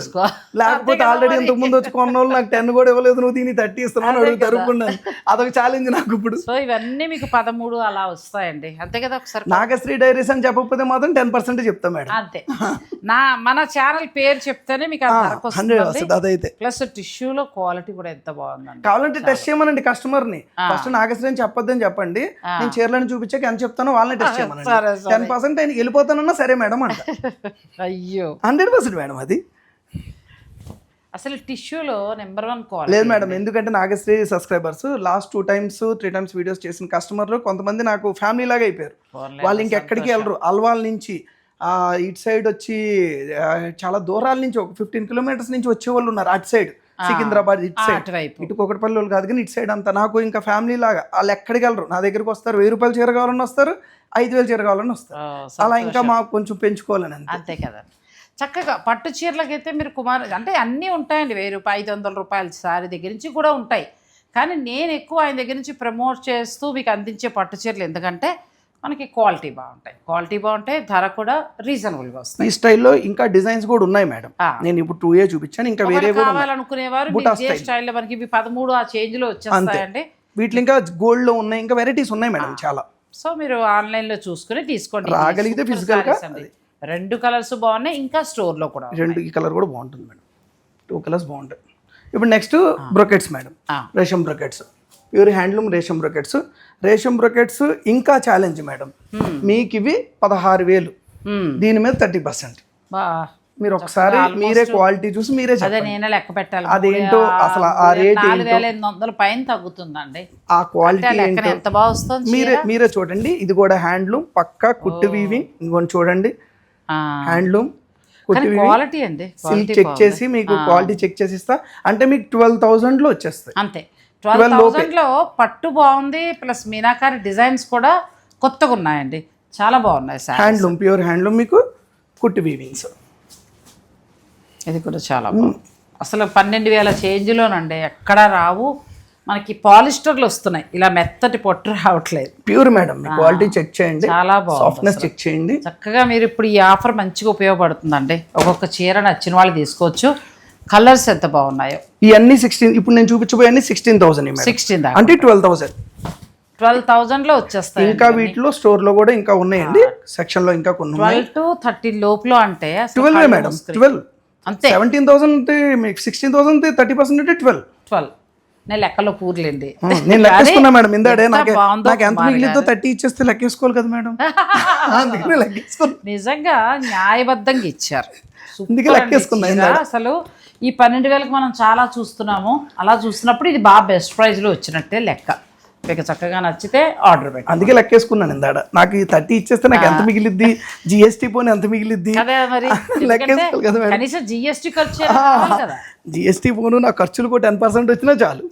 లేకపోతే ఆల్రెడీ ఇంతకు ముందు వచ్చి కొన్న వాళ్ళు నాకు 10 కూడా ఇవ్వలేదు, నువ్వు దీన్ని 30 ఇస్తున్నావు అడుగుతారు అనుకున్నాను. అదొక ఛాలెంజ్ నాకు ఇప్పుడు. సో ఇవన్నీ మీకు 13 అలా వస్తాయండి, అంతే కదా? ఒకసారి నాగశ్రీ డైరీస్ అని చెప్పకపోతే మాత్రం 10% చెప్తా మేడం. అంతే. మన ఛానల్ పేరు చెప్తేనే మీకు అదైతే ప్లస్ టిష్యూలో క్వాలిటీ కూడా ఎంత బాగుందండి. కావాలంటే టెస్ట్ చేయమనండి కస్టమర్ ని. ఫస్ట్ నాగశ్రీ అని చెప్పొద్దని చెప్పండి, నేను చీరలను చూపించాక ఎంత చెప్తాను వాళ్ళని టెస్ట్ చేయమనండి. 10% ఆయన వెళ్ళిపోతానన్నా సరే మేడం అంట. అయ్యో 100% మేడం. అది అసలు టిష్యూలో నెంబర్ 1 క్వాలిటీ లేదు మేడం. ఎందుకంటే Nagasri subscribers last 2 times 3 times videos చేసిన కస్టమర్లు కొంతమంది నాకు ఫ్యామిలీ లాగా అయిపోయారు. వాళ్ళు ఇంకెక్కడికి వెళ్ళరు. అల్వాల్ నుంచి ఇటు సైడ్ వచ్చి చాలా దూరాల నుంచి ఒక 15 kilometers నుంచి వచ్చే వాళ్ళు ఉన్నారు. అటు సైడ్ సికింద్రాబాద్ ఇటు సైడ్, ఇటు ఒకటిపల్లి వాళ్ళు కాదు కానీ ఇటు సైడ్ అంతా నాకు ఇంకా ఫ్యామిలీ లాగా. వాళ్ళు ఎక్కడికి వెళ్ళరు, నా దగ్గరికి వస్తారు. 1000 రూపాయలు చీర కావాలని వస్తారు, 5,000 చీర కావాలని వస్తారు. అలా ఇంకా మాకు కొంచెం పెంచుకోవాలని అంతే కదా. చక్కగా పట్టు చీరలకైతే మీరు కుమార్ అంటే అన్నీ ఉంటాయండి. 1000 రూపాయలు 500 రూపాయల సారీ దగ్గర నుంచి కూడా ఉంటాయి. కానీ నేను ఎక్కువ ఆయన దగ్గర నుంచి ప్రమోట్ చేస్తూ మీకు అందించే పట్టు చీరలు ఎందుకంటే మనకి క్వాలిటీ బాగుంటాయి, ధర కూడా రీజనబుల్గా వస్తాయి. ఈ స్టైల్లో ఇంకా డిజైన్స్ కూడా ఉన్నాయి మేడం. నేను ఇప్పుడు 2A చూపించాను, ఇంకా వేరే కావాలనుకునేవారు స్టైల్లో మనకి ఇవి 13 ఆ చేంజ్లో వచ్చేస్తాయండి. వీటిలో ఇంకా గోల్డ్ లో ఉన్నాయి, ఇంకా వెరైటీస్ ఉన్నాయి మేడం చాలా. సో మీరు ఆన్లైన్లో చూసుకుని తీసుకోండి. రాగలిగితే ఫిజికల్ గా 2 కలర్స్ బాగున్నాయి, ఇంకా స్టోర్లో కూడా 2 ఈ కలర్ కూడా బాగుంటుంది మేడం. 2 కలర్స్ బాగుంటాయి. ఇప్పుడు next brocades madam. Resham brocades, pure handloom resham brocades. Resham brocades ఇంకా ఛాలెంజ్ మేడం. మీకు ఇవి 16,000, దీని మీద 30%. మీరు ఒకసారి మీరే క్వాలిటీ చూసి మీరే నేను లెక్క పెట్టాలి అదేంటో అసలు ఆ రేట్ 4,800 పైన తగ్గుతుందండి. ఆ క్వాలిటీ ఎంత బాగా వస్తుంది మీరే చూడండి. ఇది కూడా హ్యాండ్లూమ్ పక్కా కుట్టు వీవింగ్. ఇంకొని చూడండి, హ్యాండ్లూమ్ కుట్టు క్వాలిటీ అండి. సిల్క్ చెక్ చేసి మీకు క్వాలిటీ చెక్ చేసి ఇస్తా. అంటే మీకు 12,000లో వచ్చేస్తాయి. అంతే 12,000లో పట్టు బాగుంది, ప్లస్ మీనాకారి డిజైన్స్ కూడా కొత్తగా ఉన్నాయండి, చాలా బాగున్నాయి. హ్యాండ్లూమ్ ప్యూర్ హ్యాండ్లూమ్ మీకు కుట్టు వీవింగ్స్. ఇది కూడా చాలా బాగుంది. అసలు 12,000 చేంజ్లోనండి, ఎక్కడా రావు మనకి. పాలిస్టర్లు వస్తున్నాయి, ఇలా మెత్తటి పొట్టు రావట్లేదు. ప్యూర్ మేడం, క్వాలిటీ చెక్ చేయండి, చాలా బాగుంది, సాఫ్ట్నెస్ చెక్ చేయండి. చక్కగా మీరు ఇప్పుడు ఈ ఆఫర్ మంచిగా ఉపయోగపడుతుందండి. ఒక్కొక్క చీర నచ్చిన వాళ్ళు తీసుకోవచ్చు. కలర్స్ ఎంత బాగున్నాయో. ఇవన్నీ 16, ఇప్పుడు నేను చూపించబోయే 16,000 16 అంటే 12,000లో వచ్చేస్తాయి. ఇంకా వీటిలో స్టోర్ లో కూడా ఇంకా ఉన్నాయండి, సెక్షన్ లో ఇంకా కొన్ని 12 to 30 లోపల అంటే 12 మేడం. 12 అంతే. 17,000 మీకు 16,000 30% అంటే 12. నేను లెక్కలో పూర్లేండి, నేను లెక్కేసుకున్నా మేడం. ఇందాడే నాకు ఎంత మిగిలిద్దో 30 ఇచ్చేస్తే లెక్కేసుకోవాలి కదా మేడం. అందుకనే లెక్కేసుకున్నా. నిజంగా న్యాయబద్ధంగా ఇచ్చారు. లెక్కేసుకున్నా. అసలు ఈ 12,000కి మనం చాలా చూస్తున్నాము. అలా చూసినప్పుడు ఇది బాగా బెస్ట్ ప్రైస్లో వచ్చినట్టే లెక్క. మీకు చక్కగా నచ్చితే ఆర్డర్ పెట్టి అందుకే లెక్కేసుకున్నాను. ఇందాడ నాకు ఈ 30 ఇచ్చేస్తే నాకు ఎంత మిగిలిద్ది, జిఎస్టీ పోనీ ఎంత మిగిలిద్ది లెక్కేసుకోవాలి కదా. కనీసం జిఎస్టీ ఖర్చు కదా. జిఎస్టీ పోను నా ఖర్చులు కూడా 10% వచ్చినా చాలు.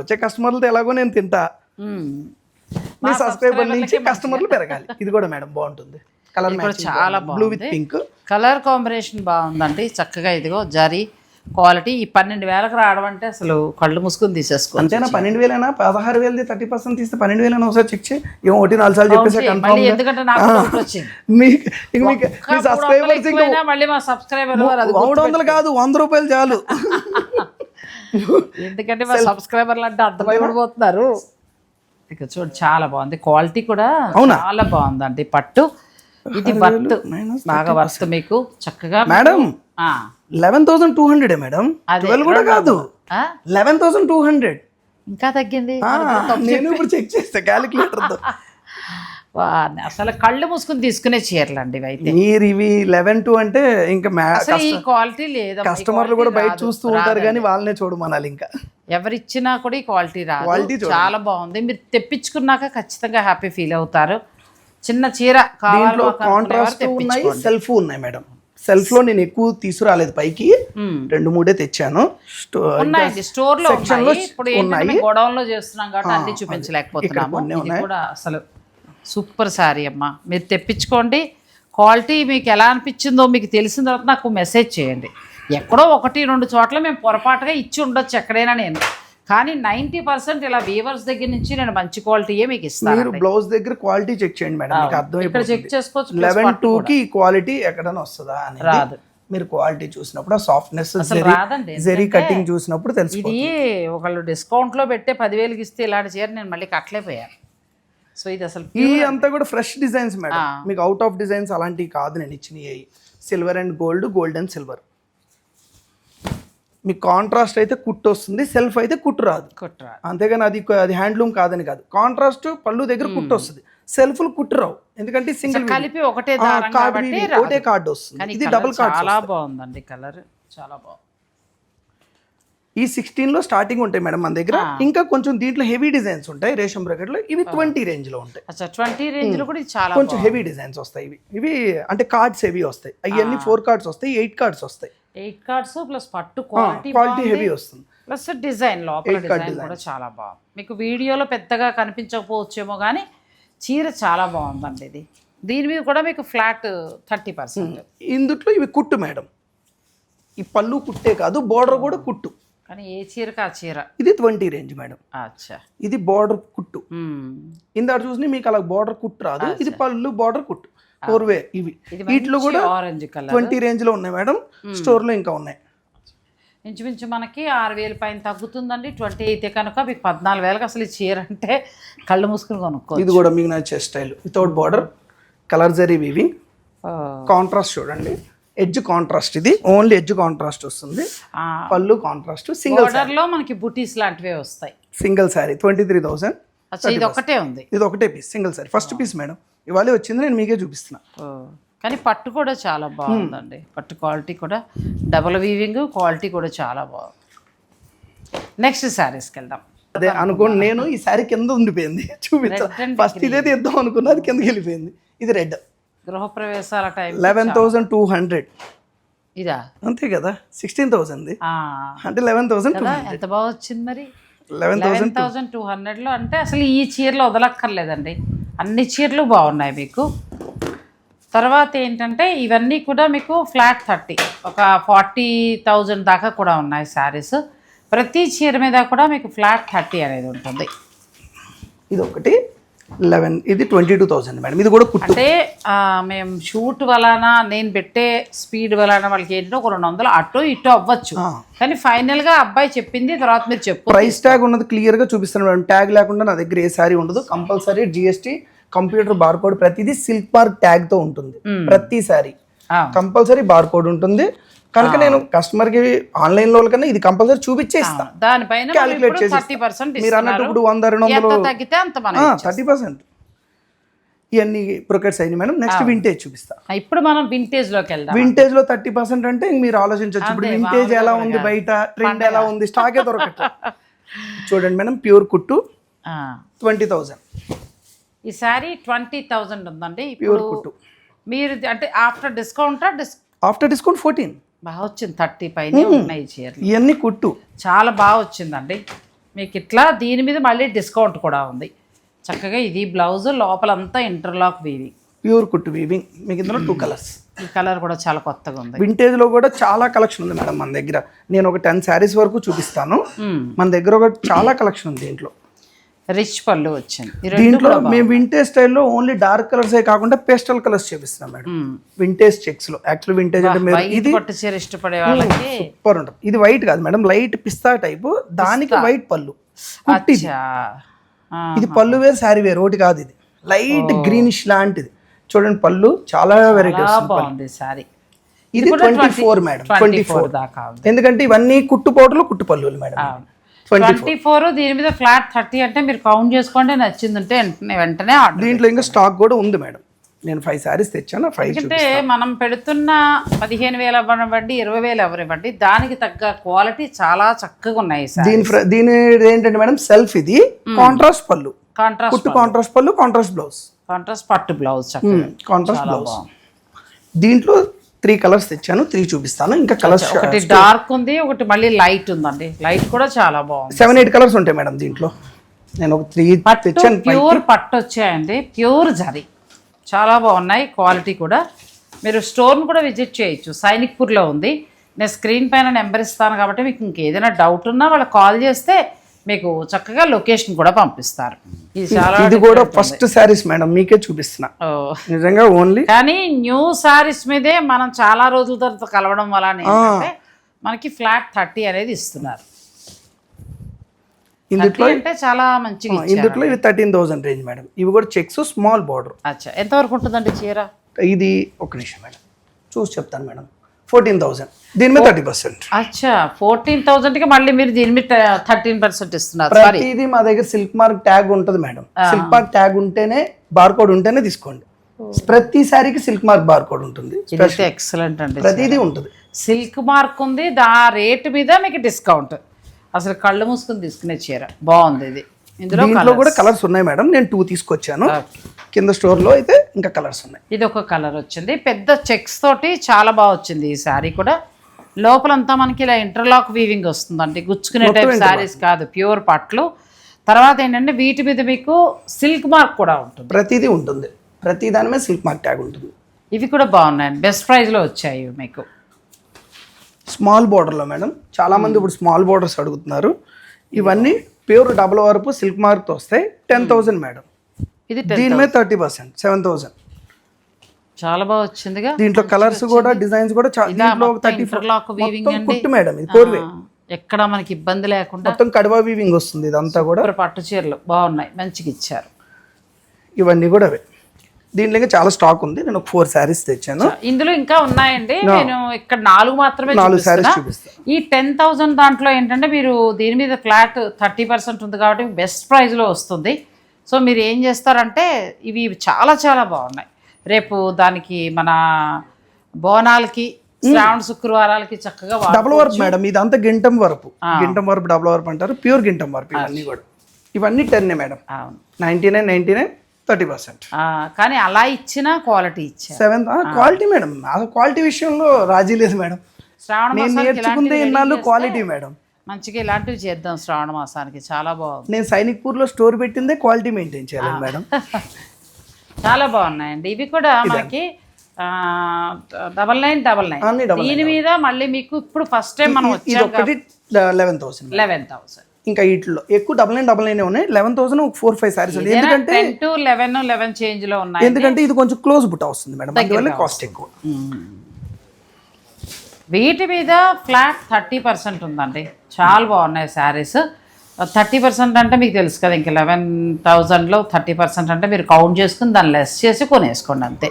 వచ్చే కస్టమర్లతో ఎలాగో నేను తింటా. మీ సబ్స్క్రైబర్ నుంచి కస్టమర్లు పెరగాలి. ఇది కూడా మేడం బాగుంటుంది, కలర్ మ్యాచింగ్ చాలా blue with pink. Colour combination బాగుందండి చక్కగా. ఇదిగో జరీ క్వాలిటీ. ఈ 12,000కి రావడం అంటే అసలు కళ్ళు మూసుకుని తీసేసుకో. అంతేనా? 12,000 16,000 30% తీస్తే 12,000 ఒకసారి చెక్ చేయి. ఏమో 1-4 సార్లు చెప్పేసి మళ్ళీ ఎందుకంటే నాకు డౌట్ వచ్చింది. మీ సబ్స్క్రైబర్స్ ఇంకా మళ్ళీ మా సబ్స్క్రైబర్ 300 కాదు 100 రూపాయలు చాలు. ఎందుకంటే మా సబ్స్క్రైబర్లు అంటే అర్థమైపోతున్నారు. ఇక చూడు చాలా బాగుంది, క్వాలిటీ కూడా చాలా బాగుందండి. పట్టు ఇది వర్త్, బాగా వర్త్ మీకు చక్కగా. మేడం 11,200 మేడం, 12 కూడా కాదు, 11,200. ఇంకా తగ్గింది. నేను ఇప్పుడు చెక్ చేస్తా క్యాలిక్యులేటర్ తో. అసలు కళ్ళు మూసుకుని తీసుకునే చీరలు అండి ఇవైతే. మీరు ఇవి 11,200 అంటే ఇంకా ఈ క్వాలిటీ లేదు. కస్టమర్లు కూడా బయట చూస్తూ ఉంటారు కానీ వాళ్ళనే చూడమనాలి. ఇంకా ఎవరిచ్చినా కూడా ఈ క్వాలిటీ రాదు. చాలా బాగుంది, మీరు తెప్పించుకున్నాక ఖచ్చితంగా హ్యాపీ ఫీల్ అవుతారు. చిన్న చీర కావాలి. కాంట్రాస్ట్ ఉన్నాయి, సెల్ఫ్ ఉన్నాయి మేడం. సెల్ఫ్ లో నేను ఎక్కువ తీసుకురాలేదు, పైకి 2-3 తెచ్చాను. ఉన్నాయండి స్టోర్ లో ఉన్నాయి. ఇప్పుడు ఏంటంటే గోడౌన్ లో చేస్తున్నాం కాబట్టి అన్ని చూపించలేకపోతున్నాము. ఇది కూడా అసలు సూపర్ శారీ అమ్మా, మీరు తెప్పించుకోండి. క్వాలిటీ మీకు ఎలా అనిపించిందో మీకు తెలిసిన తర్వాత నాకు మెసేజ్ చేయండి. ఎక్కడో 1-2 చోట్ల మేము పొరపాటుగా ఇచ్చి ఉండొచ్చు ఎక్కడైనా నేను, కానీ 90% ఇలా వీవర్స్ దగ్గర నుంచి నేను మంచి క్వాలిటీయే మీకు ఇస్తాను. మీరు బ్లౌజ్ దగ్గర క్వాలిటీ చెక్ చేయండి మేడం, మీకు అర్థం. ఇక్కడ చెక్ చేసుకోవచ్చు. 11,200కి ఈ క్వాలిటీ ఎక్కడైనా వస్తుందా అని రాదు. మీరు క్వాలిటీ చూసినప్పుడు సాఫ్ట్నెస్ రాదండి. జరీ కటింగ్ చూసినప్పుడు తెలుసు. ఇది ఒకళ్ళు డిస్కౌంట్ లో పెట్టే 10,000కి ఇస్తే ఇలాంటి చీర నేను మళ్ళీ కట్టలేకపోయాను. సో ఇది అసలు ఈ అంతా కూడా ఫ్రెష్ డిజైన్స్ మేడం, మీకు అవుట్ ఆఫ్ డిజైన్స్ అలాంటివి కాదు నేను ఇచ్చినవి. Silver and gold, gold and silver. మీకు కాంట్రాస్ట్ అయితే కుట్టు వస్తుంది, సెల్ఫ్ అయితే కుట్టు రాదు. అంతేగాని అది హ్యాండ్లూమ్ కాదని కాదు. కాంట్రాస్ట్ పళ్ళు దగ్గర కుట్టు వస్తుంది, సెల్ఫ్ కుట్టు రావు. ఎందుకంటే సింగిల్ కలిపి ఒకటే కార్డ్ వస్తుంది. ఇది డబుల్ కార్డ్. చాలా బాగుందండి కలర్, చాలా బాగుంది. ఈ 16 లో స్టార్టింగ్ ఉంటాయి మేడం మన దగ్గర. ఇంకా కొంచెం దీంట్లో హెవీ డిజైన్స్ ఉంటాయి రేషం బ్రాకెట్ లో. ఇవి 20 రేంజ్ లో ఉంటాయి. 20 రేంజ్ లో కూడా చాలా కొంచెం హెవీ డిజైన్స్ వస్తాయి. ఇవి అంటే కార్డ్స్ హెవీ వస్తాయి. అవన్నీ 4 కార్డ్స్ వస్తాయి, 8 కార్డ్స్ వస్తాయి. 8 కార్డ్స్ ప్లస్ పట్టు క్వాలిటీ హెవీ వస్తుంది. ప్లస్ డిజైన్ లోపల డిజైన్ కూడా చాలా బాగుంది. మీకు వీడియోలో పెద్దగా కనిపించకపోవచ్చేమో కానీ చీర చాలా బాగుందండి. ఇది దీని మీద కూడా మీకు ఫ్లాట్ 30%. ఇందుట్లో ఇవి కుట్టు మేడం, ఈ పళ్ళు కుట్టే కాదు, బోర్డర్ కూడా కుట్టు. కానీ ఏ చీరకి ఆ చీర. ఇది 20 రేంజ్ మేడం. అచ్చా, ఇది బోర్డర్ కుట్టు. ఇందాక చూసి మీకు అలా బోర్డర్ కుట్టు రాదు. ఇది పళ్ళు బోర్డర్ కుట్టు 4 ఇవి. వీటిలో కూడా ఆరెంజ్ కలర్ 20 రేంజ్ లో ఉన్నాయి మేడం. స్టోర్ లో ఇంకా ఉన్నాయి. ఇంచుమించు మనకి 6,000 పైన తగ్గుతుందండి. 20 అయితే కనుక మీకు 14,000కి అసలు ఈ చీర అంటే కళ్ళు మూసుకుని కొనుక్కో. ఇది కూడా మీకు నచ్చే style, without border, colour zari weaving. Contrast చూడండి, ఎడ్జ్ కాంట్రాస్ట్. ఇది ఓన్లీ ఎడ్జ్ కాంట్రాస్ట్ వస్తుంది. పళ్ళు కాంట్రాస్ట్. సింగిల్ బోర్డర్ లో మనకి బుటీస్ లాంటివే వస్తాయి. సింగిల్ సారీ 23,000. ఇది ఒకటే ఉంది, ఇది ఒకటే piece, single sari. First piece madam, ఇవాళ వచ్చింది, నేను మీకే చూపిస్తున్నా. కానీ పట్టు కూడా చాలా బాగుందండి. పట్టు క్వాలిటీ కూడా డబుల్ వీవింగ్ క్వాలిటీ కూడా చాలా బాగుంది. నెక్స్ట్ శారీస్కి వెళ్దాం. అదే అనుకోండి, నేను ఈ శారీ కింద ఉండిపోయింది చూపించాను. ఫస్ట్ ఇదే తీద్దాం అనుకున్నా, అది కిందకి వెళ్ళిపోయింది. ఇది రెడ్, గృహప్రవేశాల టైం 11,200. ఇదా అంతే కదా, 16,000 అంటే 11,200. ఎంత బాగా వచ్చింది మరి. 11,200 అంటే అసలు ఈ చీరలు వదలక్కర్లేదండి, అన్ని చీరలు బాగున్నాయి మీకు. తర్వాత ఏంటంటే ఇవన్నీ కూడా మీకు ఫ్లాట్ 30, ఒక 40,000 దాకా కూడా ఉన్నాయి శారీస్. ప్రతి చీర మీద కూడా మీకు ఫ్లాట్ 30 అనేది ఉంటుంది. ఇది ఒకటి 11, ఇది 22,000 మేడం. ఇది కూడా కుట్టు. అంటే మేము షూట్ వలన నేను పెట్టే స్పీడ్ వలన వాళ్ళకి ఏంటంటే ఒక 200 అటు ఇటు అవ్వచ్చు, కానీ ఫైనల్గా అబ్బాయి చెప్పింది తర్వాత మీరు చెప్పు. ప్రైస్ ట్యాగ్ ఉన్నది క్లియర్గా చూపిస్తాను మేడం. ట్యాగ్ లేకుండా నా దగ్గర ఏ శారీ ఉండదు. కంపల్సరీ GST, కంప్యూటర్ బార్కోడ్, ప్రతిదీ సిల్క్ మార్క్ ట్యాగ్ తో ఉంటుంది. ప్రతి సారీ కంపల్సరీ బార్కోడ్ ఉంటుంది. కనుక నేను కస్టమర్ కి ఆన్లైన్ లో కన్నా ఇది కంపల్సరీ చూపించే ఇస్తాను. దానిపైన క్యాలిక్యులేట్ చేసి 30% మీరు అన్నట్టు ఇప్పుడు 100-200 తగ్గితే అంత 30%. ఇవన్నీ ప్రొకెట్స్ అయినాయి మేడం. నెక్స్ట్ వింటేజ్ చూపిస్తా. ఇప్పుడు మనం వింటేజ్ లోకి వెళ్దాం. వింటేజ్ లో 30% అంటే మీరు ఆలోచించవచ్చు. ఇప్పుడు వింటేజ్ ఎలా ఉంది, బయట ట్రెండ్ ఎలా ఉంది, స్టాకే దొరకట్లేదు. చూడండి మేడం, ప్యూర్ కుట్టు 20,000. ఈ శారీ 20,000 ఉందండి. ప్యూర్ కుట్టు. మీరు అంటే ఆఫ్టర్ డిస్కౌంట్ ఆఫ్టర్ డిస్కౌంట్ 14 బాగా వచ్చింది. 30 పైన ఉన్నాయి చీరలు. ఇవన్నీ కుట్టు చాలా బాగా వచ్చిందండి మీకు. ఇట్లా దీని మీద మళ్ళీ డిస్కౌంట్ కూడా ఉంది. చక్కగా ఇది బ్లౌజ్, లోపలంతా ఇంటర్లాక్ వీవింగ్, ప్యూర్ కుట్టు వీవింగ్. మీకు ఇందులో 2 కలర్స్. ఈ కలర్ కూడా చాలా కొత్తగా ఉంది. వింటేజ్లో కూడా చాలా కలెక్షన్ ఉంది మేడం మన దగ్గర. నేను ఒక 10 శారీస్ వరకు చూపిస్తాను. మన దగ్గర ఒక చాలా కలెక్షన్ ఉంది దీంట్లో. రిచ్ పళ్ళు వచ్చింది. దీంట్లో మేము వింటేజ్ స్టైల్లో ఓన్లీ డార్క్ కలర్సే కాకుండా పేస్టల్ కలర్స్ చూపిస్తున్నాం మేడం. వింటేజ్ చెక్స్ లో. యాక్చువల్ వింటేజ్ అంటే మీరు ఇది పట్టు చీర ఇష్టపడే వాళ్ళకి సూపర్ ఉంటుంది. ఇది వైట్ కాదు మేడం, లైట్ పిస్తా టైప్, దానికి వైట్ పళ్ళు. ఇది పళ్ళు వేరు, శారీ వేరు, ఒకటి కాదు. ఇది లైట్ గ్రీనిష్ లాంటిది. చూడండి పళ్ళు చాలా వెరైటీ బాగుంది సారీ. ఇది 24 మేడం, 24 దాకా. ఎందుకంటే ఇవన్నీ కుట్టు పౌడర్లు, కుట్టు పళ్ళు మేడం. 24 దీని మీద ఫ్లాట్ 30 అంటే మీరు కౌంట్ చేసుకోండి, నచ్చింది ఉంటే వెంటనే ఆర్డర్. దీంట్లో ఇంకా స్టాక్ కూడా ఉంది మేడం. నేను 5 శారీస్ తెచ్చాను. 5 అంటే మనం పెడుతున్న 15,000 అవ్వనివ్వండి, 20,000 ఎవరివ్వండి, దానికి తగ్గ క్వాలిటీ చాలా చక్కగా ఉన్నాయి. దీని ఏంటంటే మేడం సెల్ఫ్, ఇది కాంట్రాస్ట్ పళ్ళు, కుట్టు కాంట్రాస్ట్ పళ్ళు, కాంట్రాస్ట్ బ్లౌజ్, కాంట్రాస్ట్ పట్టు బ్లౌజ్, కాంట్రాస్ట్ బ్లౌజ్. దీంట్లో 3 కలర్స్ తెచ్చాను, 3 చూపిస్తాను. ఇంకా కలర్స్ ఒకటి డార్క్ ఉంది, ఒకటి మళ్ళీ లైట్ ఉందండి. లైట్ కూడా చాలా బాగుంది. 7-8 కలర్స్ ఉంటాయి మేడం దీంట్లో. నేను ఒక 3 తెచ్చాను. ప్యూర్ పట్టు వచ్చాయండి, ప్యూర్ జరీ, చాలా బాగున్నాయి. క్వాలిటీ కూడా మీరు స్టోర్ను కూడా విజిట్ చేయొచ్చు. సైనిక్పూర్లో ఉంది. నేను స్క్రీన్ పైన నెంబర్ ఇస్తాను కాబట్టి మీకు ఇంకేదైనా డౌట్ ఉన్నా వాళ్ళకి కాల్ చేస్తే మీకు చక్కగా లొకేషన్ కూడా పంపిస్తారు. ఇది కూడా ఫస్ట్ శారీస్ మేడం, మీకే చూపిస్తున్నా నిజంగా ఓన్లీ. కానీ న్యూ శారీస్ మీదే మనం చాలా రోజుల తర్వాత కలవడం వల్ల మనకి ఫ్లాట్ 30 అనేది ఇస్తున్నారు. ఇందులో అంటే చాలా మంచిగా ఇందులో ఇవి 13,000 రేంజ్ మేడం. ఇవి కూడా చెక్స్, స్మాల్ బార్డర్. అచ్చా, ఎంతవరకు ఉంటుందండి చీర? ఇది ఒక నిమిషం మేడం చూసి చెప్తాను మేడం. 14,000, దీని మీద 30%. అచ్చా, 14,000కి మళ్ళీ మీరు దీని మీద 13% ఇస్తున్నారు. ప్రతిదీ మా దగ్గర సిల్క్ మార్క్ ట్యాగ్ ఉంటుంది మేడం. సిల్క్ మార్క్ ట్యాగ్ ఉంటేనే, బార్కోడ్ ఉంటేనే తీసుకోండి. ప్రతి సారీకి సిల్క్ మార్క్ బార్కోడ్ ఉంటుంది. ఎక్సలెంట్ అండి, ప్రతిదీ ఉంటుంది. సిల్క్ మార్క్ ఉంది, దా రేట్ మీద మీకు డిస్కౌంట్. అసలు కళ్ళు మూసుకుని తీసుకునే చీర బాగుంది. ఇది ఇందులో కూడా కలర్స్ ఉన్నాయి మేడం. నేను 2 తీసుకొచ్చాను. కింద స్టోర్ లో అయితే ఇంకా కలర్స్ ఉన్నాయి. ఇది ఒక కలర్ వచ్చింది, పెద్ద చెక్స్ తోటి చాలా బాగా వచ్చింది ఈ శారీ కూడా. లోపలంతా మనకి ఇలా ఇంటర్లాక్ వీవింగ్ వస్తుందండి, గుచ్చుకునే టైప్ శారీస్ కాదు, ప్యూర్ పట్లు. తర్వాత ఏంటంటే వీటి మీద మీకు సిల్క్ మార్క్ కూడా ఉంటుంది. ప్రతిదీ ఉంటుంది, ప్రతి దాని మీద సిల్క్ మార్క్ ట్యాగ్ ఉంటుంది. ఇవి కూడా బాగున్నాయండి, బెస్ట్ ప్రైస్ లో వచ్చాయి మీకు. స్మాల్ బార్డర్లో మేడం, చాలా మంది ఇప్పుడు స్మాల్ బార్డర్స్ అడుగుతున్నారు. ఇవన్నీ ప్యూర్ డబుల్ వరపు సిల్క్ మార్క్తో వస్తాయి. 10,000 మేడం. ఇది దీని మీద 30%, 7,000. చాలా బాగా వచ్చిందిగా. దీంట్లో కలర్స్ కూడా, డిజైన్స్ కూడా కుట్టు మేడం. ఇది 4-way, ఎక్కడ మనకి ఇబ్బంది లేకుండా మొత్తం కడవా వీవింగ్ వస్తుంది. ఇదంతా కూడా పట్టు చీరలు బాగున్నాయి, మంచిగా ఇచ్చారు. ఇవన్నీ కూడా అవే. దీంట్లో ఇంకా చాలా స్టాక్ ఉంది. నేను 4 శారీస్ తెచ్చాను. ఇందులో ఇంకా ఉన్నాయండి. నేను ఇక్కడ 4 మాత్రమే చూపిస్తున్నా. ఈ 10,000 దాంట్లో ఏంటంటే మీరు దీని మీద ఫ్లాట్ 30% ఉంది కాబట్టి బెస్ట్ ప్రైస్ లో వస్తుంది. సో మీరు ఏం చేస్తారంటే ఇవి చాలా చాలా బాగున్నాయి. రేపు దానికి మన బోనాలకి, శ్రావణ శుక్రవారాలకి చక్కగా డబుల్ వర్క్ మేడం. ఇదంతా గింటం వరపు, గింటం వరపు డబుల్ వరపు అంటారు. ప్యూర్ గింటం వరపు ఇవన్నీ కూడా. ఇవన్నీ 10 మేడం. 99, 30%. కానీ అలా ఇచ్చిన క్వాలిటీ ఇచ్చారు. 7 క్వాలిటీ మేడం. క్వాలిటీ విషయంలో రాజీ లేదు మేడం. శ్రావణ నేర్చుకుందే ఇన్నాళ్ళు క్వాలిటీ మేడం. మంచిగా ఇలాంటివి చేద్దాం శ్రావణ మాసానికి. చాలా బాగుంది. నేను సైనిక్పూర్లో స్టోర్ పెట్టిందే క్వాలిటీ మెయింటైన్ చేయాలి మేడం. చాలా బాగున్నాయండి. ఇవి కూడా మనకి 9999. దీని మీద మళ్ళీ మీకు ఇప్పుడు ఫస్ట్ టైం మనం వచ్చాం. 11,000. ఇంకా వీటిలో ఎక్కువ 9999 ఉన్నాయి. 11,000 ఒక 4-5 శారీస్ ఉన్నాయి. ఎందుకంటే 10 to 11 చేంజ్ లో ఉన్నాయి. ఎందుకంటే ఇది కొంచెం క్లోజ్ బుట్ట వస్తుంది మేడం, అందువల్ల కాస్ట్ ఎక్కువ. వీటి మీద ఫ్లాట్ 30% ఉందండి. చాలా బాగున్నాయి శారీస్. 30% అంటే మీకు తెలుసు కదా, ఇంకా 11,000లో 30% అంటే మీరు కౌంట్ చేసుకుని దాన్ని లెస్ చేసి కొనేసుకోండి అంతే.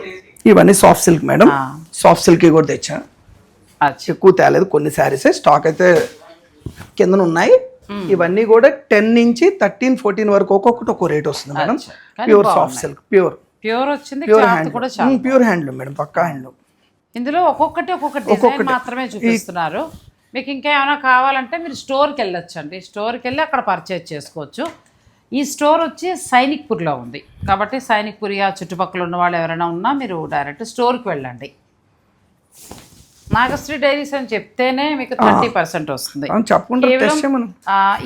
ఇవన్నీ soft silk madam. Soft silk కూడా తెచ్చా. ఎక్కువ తేలేదు, కొన్ని శారీస్ స్టాక్ అయితే కింద ఉన్నాయి. ఇవన్నీ కూడా 10 నుంచి 13, 14 వరకు ఒక్కొక్కటి ఒక్కో రేట్ వస్తుంది madam. Pure soft silk, pure వచ్చింది. ప్యూర్ హ్యాండ్లూమ్ మేడం, పక్కా హ్యాండ్లూమ్. ఇందులో ఒక్కొక్కటి డిజైన్ మాత్రమే చూపిస్తున్నారు. మీకు ఇంకా ఏమైనా కావాలంటే మీరు స్టోర్కి వెళ్ళొచ్చండి. స్టోర్కి వెళ్ళి అక్కడ పర్చేజ్ చేసుకోవచ్చు. ఈ స్టోర్ వచ్చి సైనిక్పూర్లో ఉంది కాబట్టి సైనిక్పూర్ చుట్టుపక్కల ఉన్న వాళ్ళు ఎవరైనా ఉన్నా మీరు డైరెక్ట్ స్టోర్కి వెళ్ళండి. నాగశ్రీ డైరీస్ అని చెప్తేనే మీకు 30% వస్తుంది. చెప్పకుండా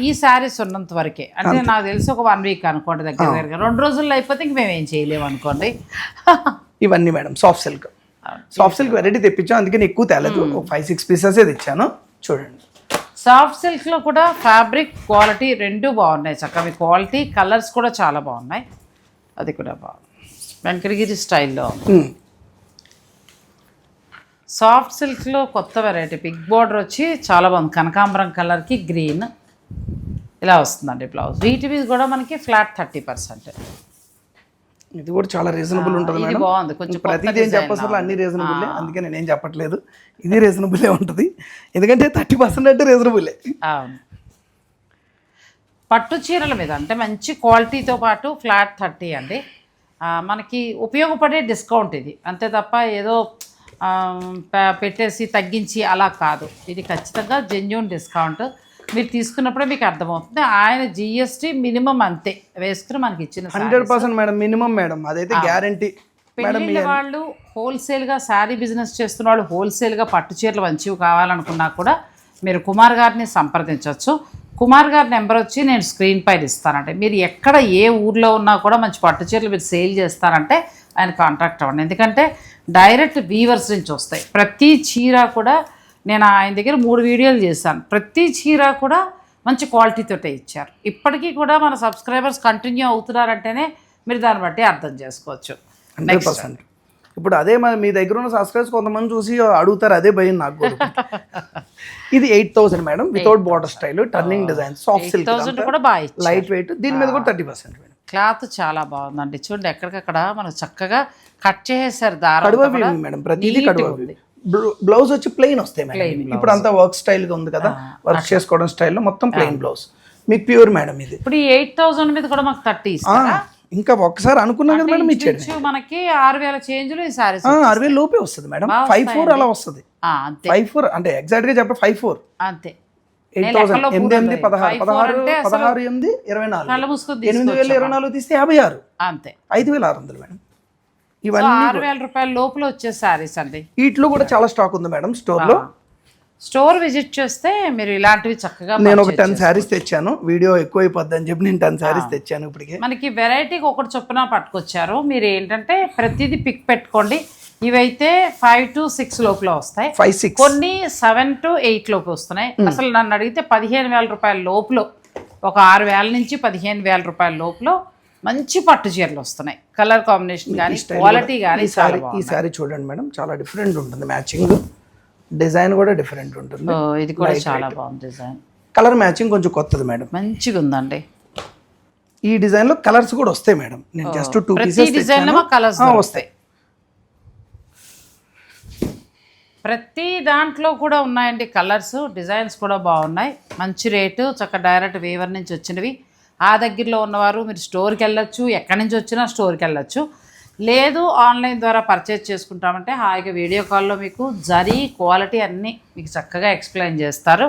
ఈ శారీస్ ఉన్నంత వరకే, అంటే నాకు తెలిసి ఒక 1 వీక్ అనుకోండి, దగ్గర 2 రోజుల్లో అయిపోతే ఇంక మేము ఏం చేయలేము అనుకోండి. ఇవన్నీ మేడం సాఫ్ట్ సిల్క్ వెరైటీ తెప్పించాం, అందుకని ఎక్కువ తేలేదు, ఒక 5-6 పీసెస్ తెచ్చాను. చూడండి, సాఫ్ట్ సిల్క్లో కూడా ఫ్యాబ్రిక్ క్వాలిటీ రెండు బాగున్నాయి చక్కగా, మీ క్వాలిటీ కలర్స్ కూడా చాలా బాగున్నాయి. అది కూడా బాగుంది, వెంకటగిరి స్టైల్లో. సాఫ్ట్ సిల్క్లో కొత్త వెరైటీ బిగ్ బార్డర్ వచ్చి చాలా బాగుంది, కనకాంబరం కలర్కి గ్రీన్ ఇలా వస్తుందండి బ్లౌజ్. వీటి మీద కూడా మనకి ఫ్లాట్ 30%. ఇది కూడా చాలా రీజనబుల్ ఉంటుంది మేడం. బాగుంది, కొంచెం ప్రతిదీ ఏం చెప్పాల్సిన అన్ని రీజనబుల్లే, అందుకే నేనేం చెప్పట్లేదు, ఇది రీజనబుల్లే ఉంటుంది, ఎందుకంటే 30% అంటే రీజనబుల్లే. అవును, పట్టు చీరల మీద అంటే మంచి క్వాలిటీతో పాటు ఫ్లాట్ 30 అండి. మనకి ఉపయోగపడే డిస్కౌంట్ ఇది, అంతే తప్ప ఏదో పెట్టేసి తగ్గించి అలా కాదు, ఇది ఖచ్చితంగా జెన్యూన్ డిస్కౌంట్. మీరు తీసుకున్నప్పుడే మీకు అర్థమవుతుంది. ఆయన జిఎస్టీ మినిమం అంతే వేసుకుని మనకి ఇచ్చిన 100% మేడం, మినిమం మేడం, అదైతే గ్యారంటీ. పెళ్ళిళ్ళ వాళ్ళు హోల్సేల్గా శారీ బిజినెస్ చేస్తున్న వాళ్ళు హోల్సేల్గా పట్టు చీరలు మంచివి కావాలనుకున్నా కూడా మీరు కుమార్ గారిని సంప్రదించవచ్చు. కుమార్ గారి నెంబర్ వచ్చి నేను స్క్రీన్ పైన ఇస్తానంటే, మీరు ఎక్కడ ఏ ఊర్లో ఉన్నా కూడా మంచి పట్టు చీరలు మీరు సేల్ చేస్తారంటే ఆయన కాంటాక్ట్ అవ్వండి. ఎందుకంటే డైరెక్ట్ వీవర్స్ నుంచి వస్తాయి. ప్రతి చీర కూడా నేను ఆయన దగ్గర 3 వీడియోలు చేశాను, ప్రతి చీర కూడా మంచి క్వాలిటీతోటే ఇచ్చారు. ఇప్పటికీ కూడా మన సబ్స్క్రైబర్స్ కంటిన్యూ అవుతున్నారంటేనే మీరు దాన్ని బట్టి అర్థం చేసుకోవచ్చు. 100%. ఇప్పుడు అదే మీ దగ్గర ఉన్న సబ్స్క్రైబర్స్ కొంతమంది చూసి అడుగుతారు, అదే భయం నాకు కూడా. ఇది 8,000 madam, without border style, turning design, soft silk కూడా బాగా లైట్ వెయిట్, దీని మీద కూడా 30% మేడం. క్లాత్ చాలా బాగుందండి, చూడండి ఎక్కడికక్కడ మనకు చక్కగా కట్ చేసేసారు దారం. కడువ మేడం, ప్రతిదీ కడువ. బ్లౌజ్ వచ్చి ప్లెయిన్ వస్తాయి మేడం. ఇప్పుడు అంతా వర్క్ స్టైల్ గా ఉంది కదా, వర్క్ చేసుకోవడం స్టైల్లో మొత్తం ప్లెయిన్ బ్లౌజ్ మీకు ప్యూర్ మేడం. ఇది ఇప్పుడు 8,000 మీద కూడా మాకు 30 ఇస్తారా? ఇంకా ఒక్కసారి అనుకున్నా కదా మేడం, ఇచ్చేది మనకి 6,000 చేంజ్లు ఈ సారీస్ 6,000 లోపే వస్తుంది మేడం. 5,400 అలా వస్తుంది. 5,400 అంటే ఎగ్జాక్ట్ గా చెప్ప 5,400 అంతే. 8,000 8,800 16 8,800 24 8,024 తీస్తే 56 అంతే. 5,600 మేడం. ఇవన్నీ 6,000 రూపాయల లోపల వచ్చే సారీస్ అండి. వీటిలో కూడా చాలా స్టాక్ ఉంది మేడం స్టోర్ లో. స్టోర్ విజిట్ చేస్తే మీరు ఇలాంటివి చక్కగా. నేను ఒక 10 శారీస్ తెచ్చాను, వీడియో ఎక్కువ అయిపోద్ది అని చెప్పి నేను 10 శారీస్ తెచ్చాను. ఇప్పటికే మనకి వెరైటీకి ఒకటి చొప్పున పట్టుకొచ్చారు. మీరు ఏంటంటే ప్రతిదీ పిక్ పెట్టుకోండి. ఇవైతే 5 to 6 లోపల వస్తాయి, 5-6 కొన్ని 7 to 8 లోపు వస్తున్నాయి. అసలు నన్ను అడిగితే 15,000 రూపాయల లోపల, ఒక 6,000 నుంచి 15,000 రూపాయల లోపల మంచి పట్టు చీరలు వస్తున్నాయి. కలర్ కాంబినేషన్ కానీ క్వాలిటీ కానీ. ఈ సారీ చూడండి మేడం, చాలా డిఫరెంట్ ఉంటుంది, మ్యాచింగ్ డిజైన్ కూడా డిఫరెంట్ ఉంటుంది. ఇది కూడా చాలా బాగుంది డిజైన్, కలర్ మ్యాచింగ్ కొంచెం కొత్తది మేడం, మంచిగా ఉందండి. ఈ డిజైన్ లో కలర్స్ కూడా వస్తాయి మేడం. నేను జస్ట్ 2 పీసెస్ డిజైన్ లో కలర్స్ వస్తాయి. ప్రతి దాంట్లో కూడా ఉన్నాయండి కలర్స్, డిజైన్స్ కూడా బాగున్నాయి. మంచి రేటు, చక్క డైరెక్ట్ వీవర్ నుంచి వచ్చినవి. ఆ దగ్గరలో ఉన్నవారు మీరు స్టోర్కి వెళ్ళొచ్చు, ఎక్కడి నుంచి వచ్చినా స్టోర్కి వెళ్ళొచ్చు. లేదు ఆన్లైన్ ద్వారా పర్చేజ్ చేసుకుంటామంటే హాయిగా వీడియో కాల్లో మీకు జరీ క్వాలిటీ అన్నీ మీకు చక్కగా ఎక్స్ప్లెయిన్ చేస్తారు.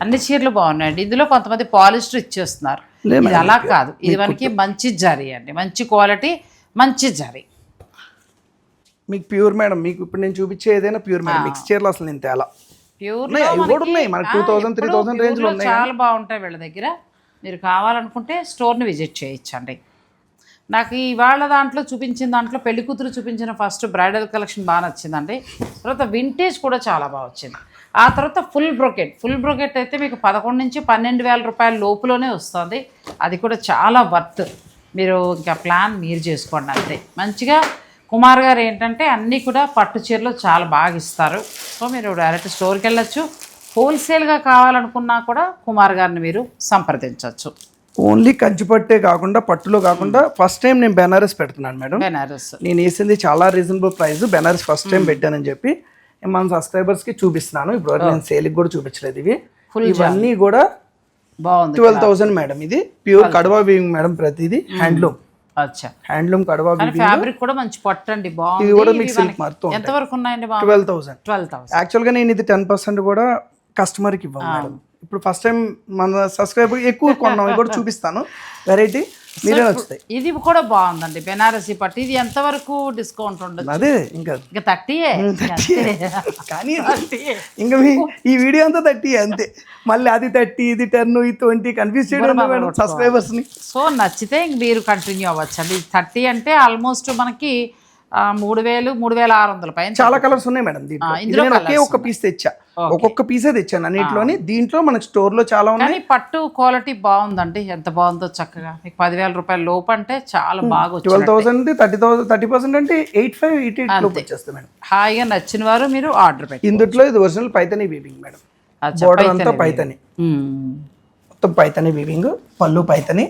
అన్ని చీరలు బాగున్నాయండి. ఇందులో కొంతమంది పాలిస్టర్ ఇచ్చేస్తున్నారు, ఇది అలా కాదు, ఇది మనకి మంచి జరీ అండి, మంచి క్వాలిటీ, మంచి జరీ. మీకు ప్యూర్ మేడం, మీకు ఇప్పుడు నేను చూపించే ఏదైనా ప్యూర్ మేడం. మిక్స్ చీరలు అసలు నేను తేలా ప్యూర్ ఉన్నాయి, మనకి 2,000 3,000 రేంజ్ లో ఉన్నాయి, చాలా బాగుంటాయి వీళ్ళ దగ్గర. మీరు కావాలనుకుంటే స్టోర్ని విజిట్ చేయొచ్చండి. నాకు ఇవాళ దాంట్లో చూపించిన దాంట్లో పెళ్లి కూతురు చూపించిన ఫస్ట్ బ్రైడల్ కలెక్షన్ బాగా నచ్చిందండి. తర్వాత వింటేజ్ కూడా చాలా బాగా వచ్చింది. ఆ తర్వాత ఫుల్ బ్రోకెట్ అయితే మీకు 11,000 నుంచి 12,000 రూపాయల లోపులోనే వస్తుంది. అది కూడా చాలా వర్త్. మీరు ఇంకా ప్లాన్ మీరు చేసుకోండి అంతే. మంచిగా కుమార్ గారు ఏంటంటే అన్నీ కూడా పట్టు చీరలు చాలా బాగా ఇస్తారు. సో మీరు డైరెక్ట్ స్టోర్కి వెళ్ళొచ్చు. హోల్సేల్గా కావాలనుకున్నా కూడా కుమార్ గారిని మీరు సంప్రదించవచ్చు. ఓన్లీ కంచిపట్టే కాకుండా పట్టులో కాకుండా ఫస్ట్ టైం నేను బెనారస్ పెడుతున్నాను మేడం. బెనారస్ నేను వేసింది చాలా reasonable price. Banaras first time పెట్టానని చెప్పి మన సబ్స్క్రైబర్స్కి చూపిస్తున్నాను. ఇప్పుడు నేను సేల్కి కూడా చూపించలేదు. ఇవన్నీ కూడా బాగుంది. 12,000 మేడం. ఇది ప్యూర్ కడవా వీవింగ్ మేడం, ప్రతిదీ హ్యాండ్లూమ్. హ్యాండ్లూమ్ కడవా ఫ్యాబ్రిక్ కూడా మంచి పట్టండి, బాగుంది. ఇది కూడా మీకు సిల్క్ మార్తో ఎంత వరకు ఉన్నాయండి? 12,000. యాక్చువల్గా నేను ఇది 10% కూడా కస్టమర్కి ఇవ్వను మేడం. ఇప్పుడు ఫస్ట్ టైం మన సబ్స్క్రైబర్ ఎక్కువ కొన్నాం కూడా చూపిస్తాను వెరైటీ. మీరే నచ్చుతాయి. ఇది కూడా బాగుందండి బెనారసీ పట్టు. ఇది ఎంతవరకు డిస్కౌంట్ ఉండదు? అదే ఇంకా 30 కానీ ఇంకా ఈ వీడియో అంతా 30 అంతే. మళ్ళీ అది 30 ఇది 10 ఇది 20 కన్ఫ్యూజ్ చేయడం సబ్స్క్రైబర్స్ ని. సో నచ్చితే ఇంక మీరు కంటిన్యూ అవ్వచ్చు అండి. 30 అంటే ఆల్మోస్ట్ మనకి 3000 3600 పైన చాలా కలర్స్ ఉన్నాయి మేడం దీంట్లో. నేను ఒకే ఒక్క పీస్ తెచ్చా, ఒక్కొక్క పీసే తెచ్చాను అన్నింటిలోని. దీంట్లో మనకి స్టోర్ లో చాలా ఉన్నాయి. కానీ పట్టు క్వాలిటీ బాగుందండి, ఎంత బాగుందో చక్కగా. మీకు 10,000 రూపాయల లోపు అంటే చాలా బాగా 12,000 30% అంటే 85-88 లోపు వచ్చేస్తుంది మేడం. హాయిగా నచ్చిన వారు మీరు ఆర్డర్ పెట్టి. ఇందులో ఇది original Paithani weaving madam. Border అంతా పైతని, మొత్తం పైతని వీవింగ్, పళ్ళు పైతని.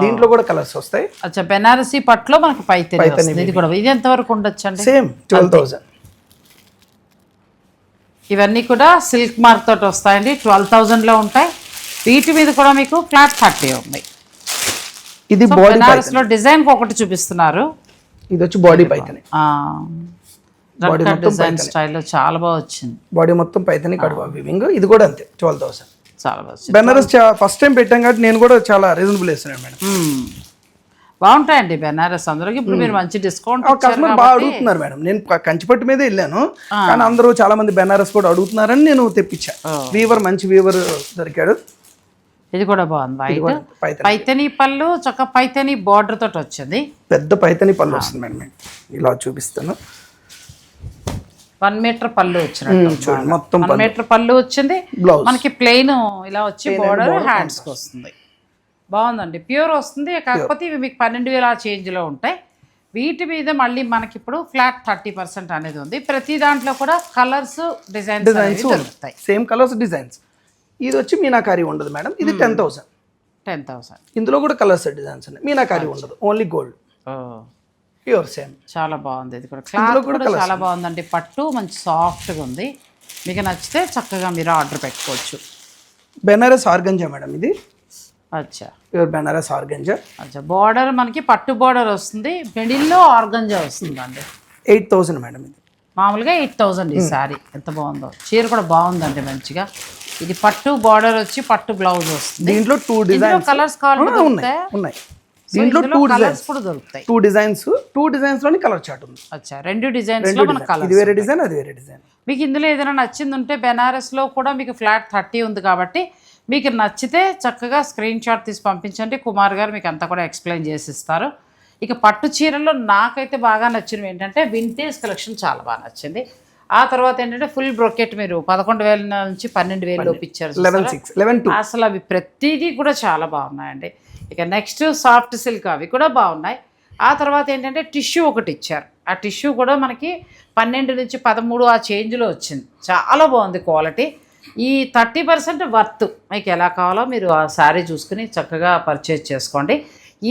దీంట్లో కూడా కలర్స్ వస్తాయి. అచ్చా బెనారసీ పట్టులో మనకి పైతని. ఇది కూడా ఇది ఎంత వరకు ఉండొచ్చు అండి? సేమ్ 12,000. ఇవన్నీ కూడా సిల్క్ మార్క్ తోటి వస్తాయండి, 12,000 లో ఉంటాయి. వీటి మీద కూడా మీకు ఫ్లాట్ 30 ఉంది. ఇది బాడీ బెనారస్ లో డిజైన్ ఒకటి చూపిస్తున్నారు. ఇది వచ్చి బాడీ పైతని. డిజైన్ స్టైల్లో చాలా బాగా వచ్చింది. బాడీ మొత్తం పైతని కడువ వీవింగ్. ఇది కూడా అంతే 12,000. చాలా బాగా బెనారస్ ఫస్ట్ టైం పెట్టాం కాబట్టి నేను కూడా చాలా రీజనబుల్ వేస్తున్నాను మేడం. బాగుంటాయండి బెనారస్ అందరికి. ఇప్పుడు మీరు మంచి డిస్కౌంట్ కస్టమర్ బాగా అడుగుతున్నారు మేడం. నేను కంచిపట్టు మీదే వెళ్ళాను కానీ అందరూ చాలా మంది బెనారస్ కూడా అడుగుతున్నారని నేను తెప్పించా. వీవర్ మంచి వీవర్ దొరికాడు. ఇది కూడా బాగుంది. వైట్ పైతని పళ్ళు, చక్క పైతని బార్డర్ తోటి వచ్చింది. పెద్ద పైతని పళ్ళు వస్తుంది మేడం. ఇలా చూపిస్తాను. 1 మీటర్ పళ్ళు వచ్చినట్టు, మొత్తం 1 మీటర్ పళ్ళు వచ్చింది. మనకి ప్లెయిన్ ఇలా వచ్చి బోర్డర్ హ్యాండ్స్ కి వస్తుంది. బాగుందండి, ప్యూర్ వస్తుంది. కాకపోతే ఇవి మీకు 12,000 ఆ చేంజ్ లో ఉంటాయి. వీటి మీద మళ్ళీ మనకి ఇప్పుడు ఫ్లాట్ 30% అనేది ఉంది. ప్రతి దాంట్లో కూడా కలర్స్ డిజైన్స్ దొరుకుతాయి. Same colours designs. ఇది వచ్చి మీనాకారి ఉండదు మేడం. ఇది 10,000. ఇందులో కూడా కలర్స్ డిజైన్స్ ఉన్నాయి. మీనాకారి ఉండదు, ఓన్లీ గోల్డ్, ప్యూర్ సేమ్. చాలా బాగుంది. ఇది కూడా క్లాత్ కూడా చాలా బాగుందండి. పట్టు మంచి సాఫ్ట్గా ఉంది. మీకు నచ్చితే చక్కగా మీరు ఆర్డర్ పెట్టుకోవచ్చు. బెనారస్ ఆర్గంజా మేడం ఇది. అచ్చా ప్యూర్ బెనారస్ ఆర్గంజా. అచ్చా బార్డర్ మనకి పట్టు బార్డర్ వస్తుంది, మిడిల్లో ఆర్గంజా వస్తుంది అండి. 8,000 మేడం. ఇది మామూలుగా 8,000 ఈ సారీ. ఎంత బాగుందో, చీర కూడా బాగుందండి మంచిగా. ఇది పట్టు బార్డర్ వచ్చి పట్టు బ్లౌజ్ వస్తుంది. దీంట్లో 2 డిజైన్స్ కలర్స్ కావాలి ఉన్నాయి. దీంట్లో 2 డిజైన్స్ కూడా దొరుకుతాయి. 2 డిజైన్స్ లోని కలర్ చార్ట్ ఉంది. అచ్చా 2 డిజైన్స్ లో మన కలర్. ఇది వేరే డిజైన్, అది వేరే డిజైన్. మీకు ఇందులో ఏదైనా నచ్చింది ఉంటే బెనారస్ లో కూడా మీకు ఫ్లాట్ 30 ఉంది కాబట్టి మీకు నచ్చితే చక్కగా స్క్రీన్ షాట్ తీసి పంపించండి. కుమార్ గారు మీకు అంతా కూడా ఎక్స్ప్లెయిన్ చేసి ఇస్తారు. ఇక పట్టు చీరల్లో నాకైతే బాగా నచ్చినవి ఏంటంటే వింటేజ్ కలెక్షన్ చాలా బాగా నచ్చింది. ఆ తర్వాత ఏంటంటే ఫుల్ బ్రొకెట్ మీరు 11,000 నుంచి 12,000 లోపు ఇచ్చారు. అసలు అవి ప్రతిదీ కూడా చాలా బాగున్నాయండి. ఇక నెక్స్ట్ సాఫ్ట్ సిల్క్, అవి కూడా బాగున్నాయి. ఆ తర్వాత ఏంటంటే టిష్యూ ఒకటి ఇచ్చారు. ఆ టిష్యూ కూడా మనకి 12 నుంచి 13 ఆ చేంజ్లో వచ్చింది. చాలా బాగుంది క్వాలిటీ. ఈ 30% వర్త్. మీకు ఎలా కావాలో మీరు ఆ శారీ చూసుకుని చక్కగా పర్చేజ్ చేసుకోండి.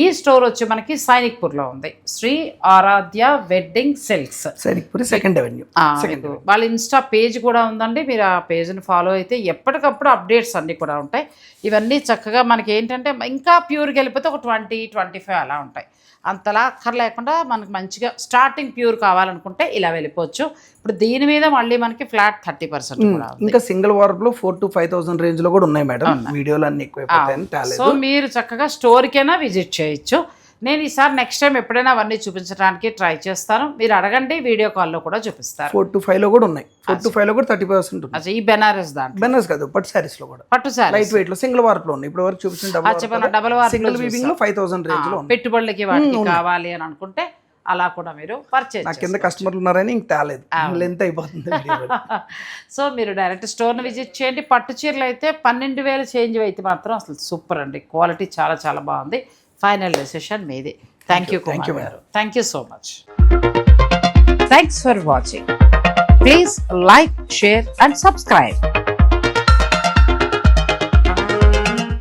ఈ స్టోర్ వచ్చి మనకి సైనిక్పూర్లో ఉంది. Shri Aaradhya wedding silks, Sainikpur 2nd avenue. వాళ్ళ ఇన్స్టా పేజ్ కూడా ఉందండి. మీరు ఆ పేజ్ని ఫాలో అయితే ఎప్పటికప్పుడు అప్డేట్స్ అన్నీ కూడా ఉంటాయి. ఇవన్నీ చక్కగా మనకి ఏంటంటే ఇంకా ప్యూర్గా వెళ్ళిపోతే ఒక 20-25 అలా ఉంటాయి. అంతలా అక్కర్లేకుండా మనకు మంచిగా స్టార్టింగ్ ప్యూర్ కావాలనుకుంటే ఇలా వెళ్ళిపోవచ్చు. ఇప్పుడు దీని మీద మళ్ళీ మనకి ఫ్లాట్ 30% కూడా ఉంది. ఇంకా సింగిల్ వార్డ్లో 4,000 to 5,000 రేంజ్ లో కూడా ఉన్నాయి మేడం. వీడియోలు అన్ని ఎక్కువైపోతాయి. సో మీరు చక్కగా స్టోర్కైనా విజిట్ చేయొచ్చు. నేను ఈసారి నెక్స్ట్ టైం ఎప్పుడైనా అవన్నీ చూపించడానికి ట్రై చేస్తాను. మీరు అడగండి, వీడియో కాల్లో కూడా చూపిస్తారు. 4 to 5 లో కూడా ఉన్నాయి. 4 to 5 లో కూడా 30% ఉంది. అచ్చా ఈ బెనారస్ దాంట్లో. బెనారస్ కాదు, పట్టు సారీస్ లో కూడా. పట్టు సారీ లైట్ వెయిట్ లో సింగిల్ వార్ప్ లో ఉన్నాయి. ఇప్పుడు వరకు చూపించిన డబుల్ వార్ప్ సింగిల్ వీవింగ్ లో 5,000 రేంజ్ లో. పెట్టుబడులకి వాటికి కావాలి అని అనుకుంటే అలా కూడా మీరు పర్చేజ్. నాకు కింద కస్టమర్లు ఉన్నారని ఇంక తేలేదు, లెంత్ అయిపోతుంది. సో మీరు డైరెక్ట్ స్టోర్ని విజిట్ చేయండి. పట్టు చీరలు అయితే 12,000 చేంజ్ అయితే మాత్రం అసలు సూపర్ అండి. క్వాలిటీ చాలా చాలా బాగుంది. ఫైనల్ డెసిషన్ మీది. Thank you గారు. Thank you so much. Thanks for watching. Please like, share and subscribe.